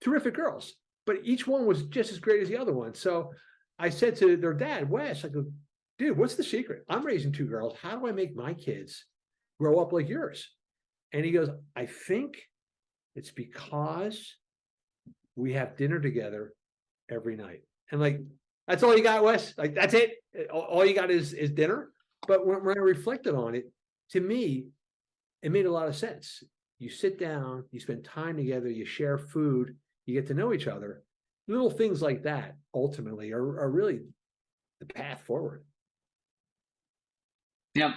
Terrific girls, but each one was just as great as the other one. So I said to their dad, Wes, I go, dude, what's the secret? I'm raising 2 girls. How do I make my kids grow up like yours? And he goes, I think it's because we have dinner together every night. And like, that's all you got, Wes? Like, that's it? All you got is dinner? But when I reflected on it, to me, it made a lot of sense. You sit down, you spend time together, you share food, you get to know each other. Little things like that ultimately are really the path forward. Yeah,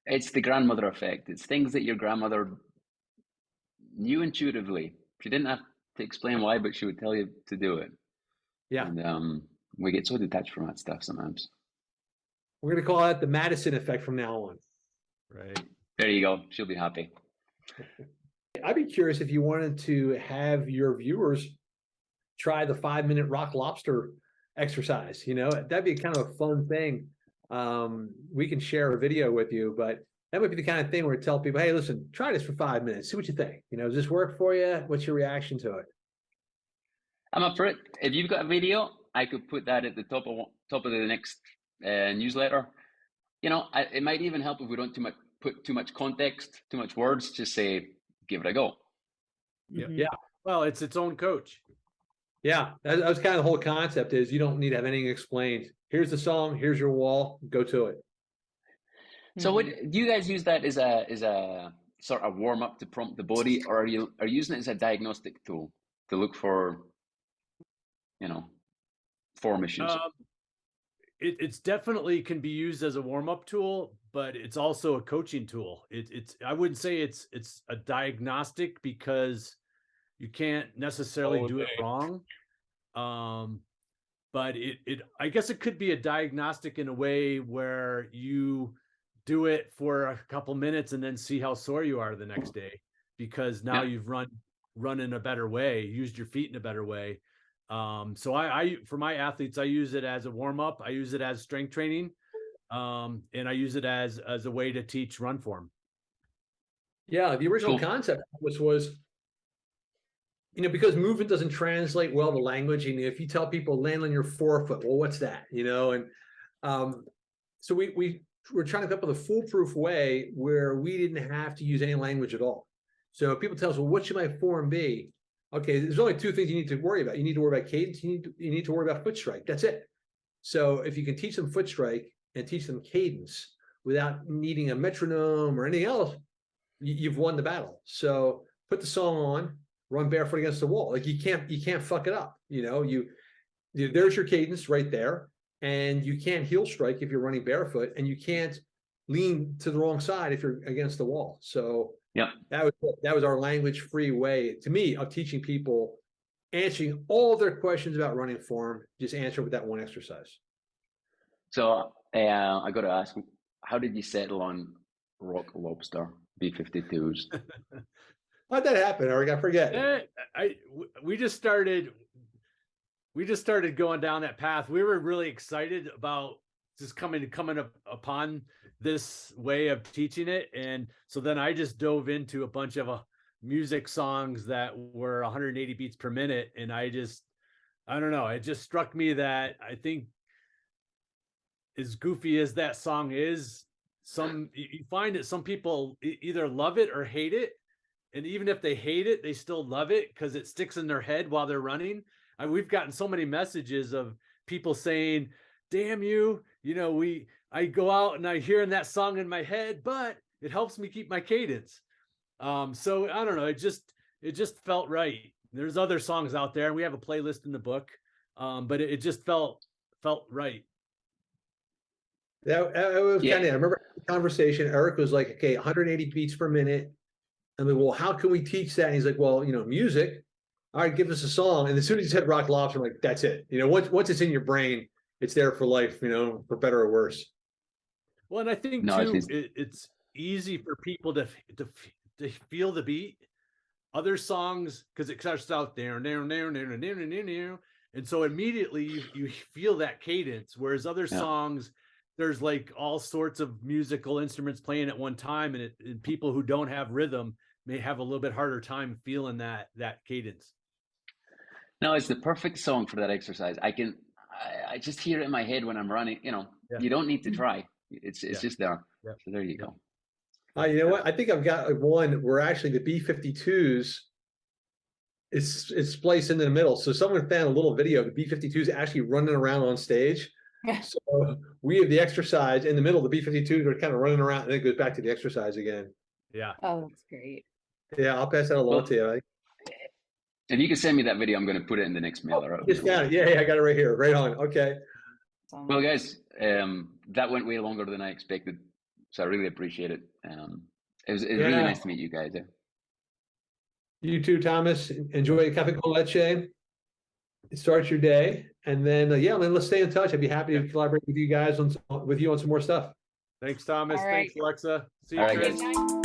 it's the grandmother effect. It's things that your grandmother knew intuitively. She didn't have to explain why, but she would tell you to do it. Yeah. And we get so detached from that stuff sometimes. We're going to call that the Madison effect from now on. Right. There you go. She'll be happy. I'd be curious if you wanted to have your viewers try the 5-minute rock lobster exercise. You know, that'd be kind of a fun thing. We can share a video with you, but that would be the kind of thing where we tell people, hey, listen, try this for 5 minutes. See what you think. You know, does this work for you? What's your reaction to it? I'm up for it. If you've got a video, I could put that at the top of the next newsletter. You know, it might even help if we don't put too much context, too much words. Just say, give it a go. Yeah. Yeah. Well, it's its own coach. Yeah, that was kind of the whole concept is you don't need to have anything explained. Here's the song, here's your wall, go to it. So what do you guys use that as a sort of warm up to prompt the body, or are you using it as a diagnostic tool to look for, you know, form issues? It's definitely can be used as a warm up tool, but it's also a coaching tool. It's I wouldn't say it's a diagnostic because you can't necessarily do it wrong. But I guess it could be a diagnostic in a way where you do it for a couple minutes and then see how sore you are the next day, because now you've run in a better way, used your feet in a better way. So I for my athletes, I use it as a warm up. I use it as strength training. And I use it as a way to teach run form. Yeah, the original concept was, you know, because movement doesn't translate well to language. And if you tell people land on your forefoot, well, what's that? You know, and so we're trying to come up with a foolproof way where we didn't have to use any language at all. So people tell us, well, what should my form be? Okay, there's only two things you need to worry about. You need to worry about cadence. You need to worry about foot strike. That's it. So if you can teach them foot strike and teach them cadence without needing a metronome or anything else, you've won the battle. So put the song on, run barefoot against the wall. Like you can't fuck it up. You know, there's your cadence right there, and you can't heel strike if you're running barefoot, and you can't lean to the wrong side if you're against the wall. So yeah, that was our language-free way, to me, of teaching people, answering all their questions about running form, just answer with that one exercise. So I got to ask, how did you settle on rock lobster B52s? How'd that happen, Eric? I forget. We just started going down that path. We were really excited about just coming upon this way of teaching it, and so then I just dove into a bunch of music songs that were 180 beats per minute, and I don't know, it just struck me that I think, as goofy as that song is, you find that some people either love it or hate it, and even if they hate it, they still love it because it sticks in their head while they're running. We've gotten so many messages of people saying, damn you, you know, I go out and I hear that song in my head, but it helps me keep my cadence. So I don't know, it just felt right. There's other songs out there, and we have a playlist in the book, but it just felt right. That was kind of, I remember the conversation. Eric was like, okay, 180 beats per minute. I'm like, well, how can we teach that? And he's like, well, you know, music. All right, give us a song. And as soon as he said rock lobster, I'm like, that's it. You know, once it's in your brain, it's there for life, you know, for better or worse. Well, and I think it's easy for people to feel the beat. Other songs, because it starts out there, and so immediately you feel that cadence. Whereas other songs, there's like all sorts of musical instruments playing at one time, and people who don't have rhythm may have a little bit harder time feeling that cadence. No, it's the perfect song for that exercise. I just hear it in my head when I'm running. You know, you don't need to try. It's just there. Yeah. So there you go. You know what? I think I've got one where actually the B52s is spliced into the middle. So someone found a little video of the B52s actually running around on stage. So we have the exercise in the middle. The B52s are kind of running around, and then it goes back to the exercise again. Yeah. Oh, that's great. Yeah, I'll pass that along to you. If you can send me that video, I'm going to put it in the next mailer. Just got it. Yeah, I got it right here. Right on. Okay. Well, guys, that went way longer than I expected. So I really appreciate it. It was really nice to meet you guys. You too, Thomas. Enjoy a cafe con leche. Start your day, and then let's stay in touch. I'd be happy to collaborate with you guys on some more stuff. Thanks, Thomas. All right. Thanks, Alexa. See you, All right, Chris. guys.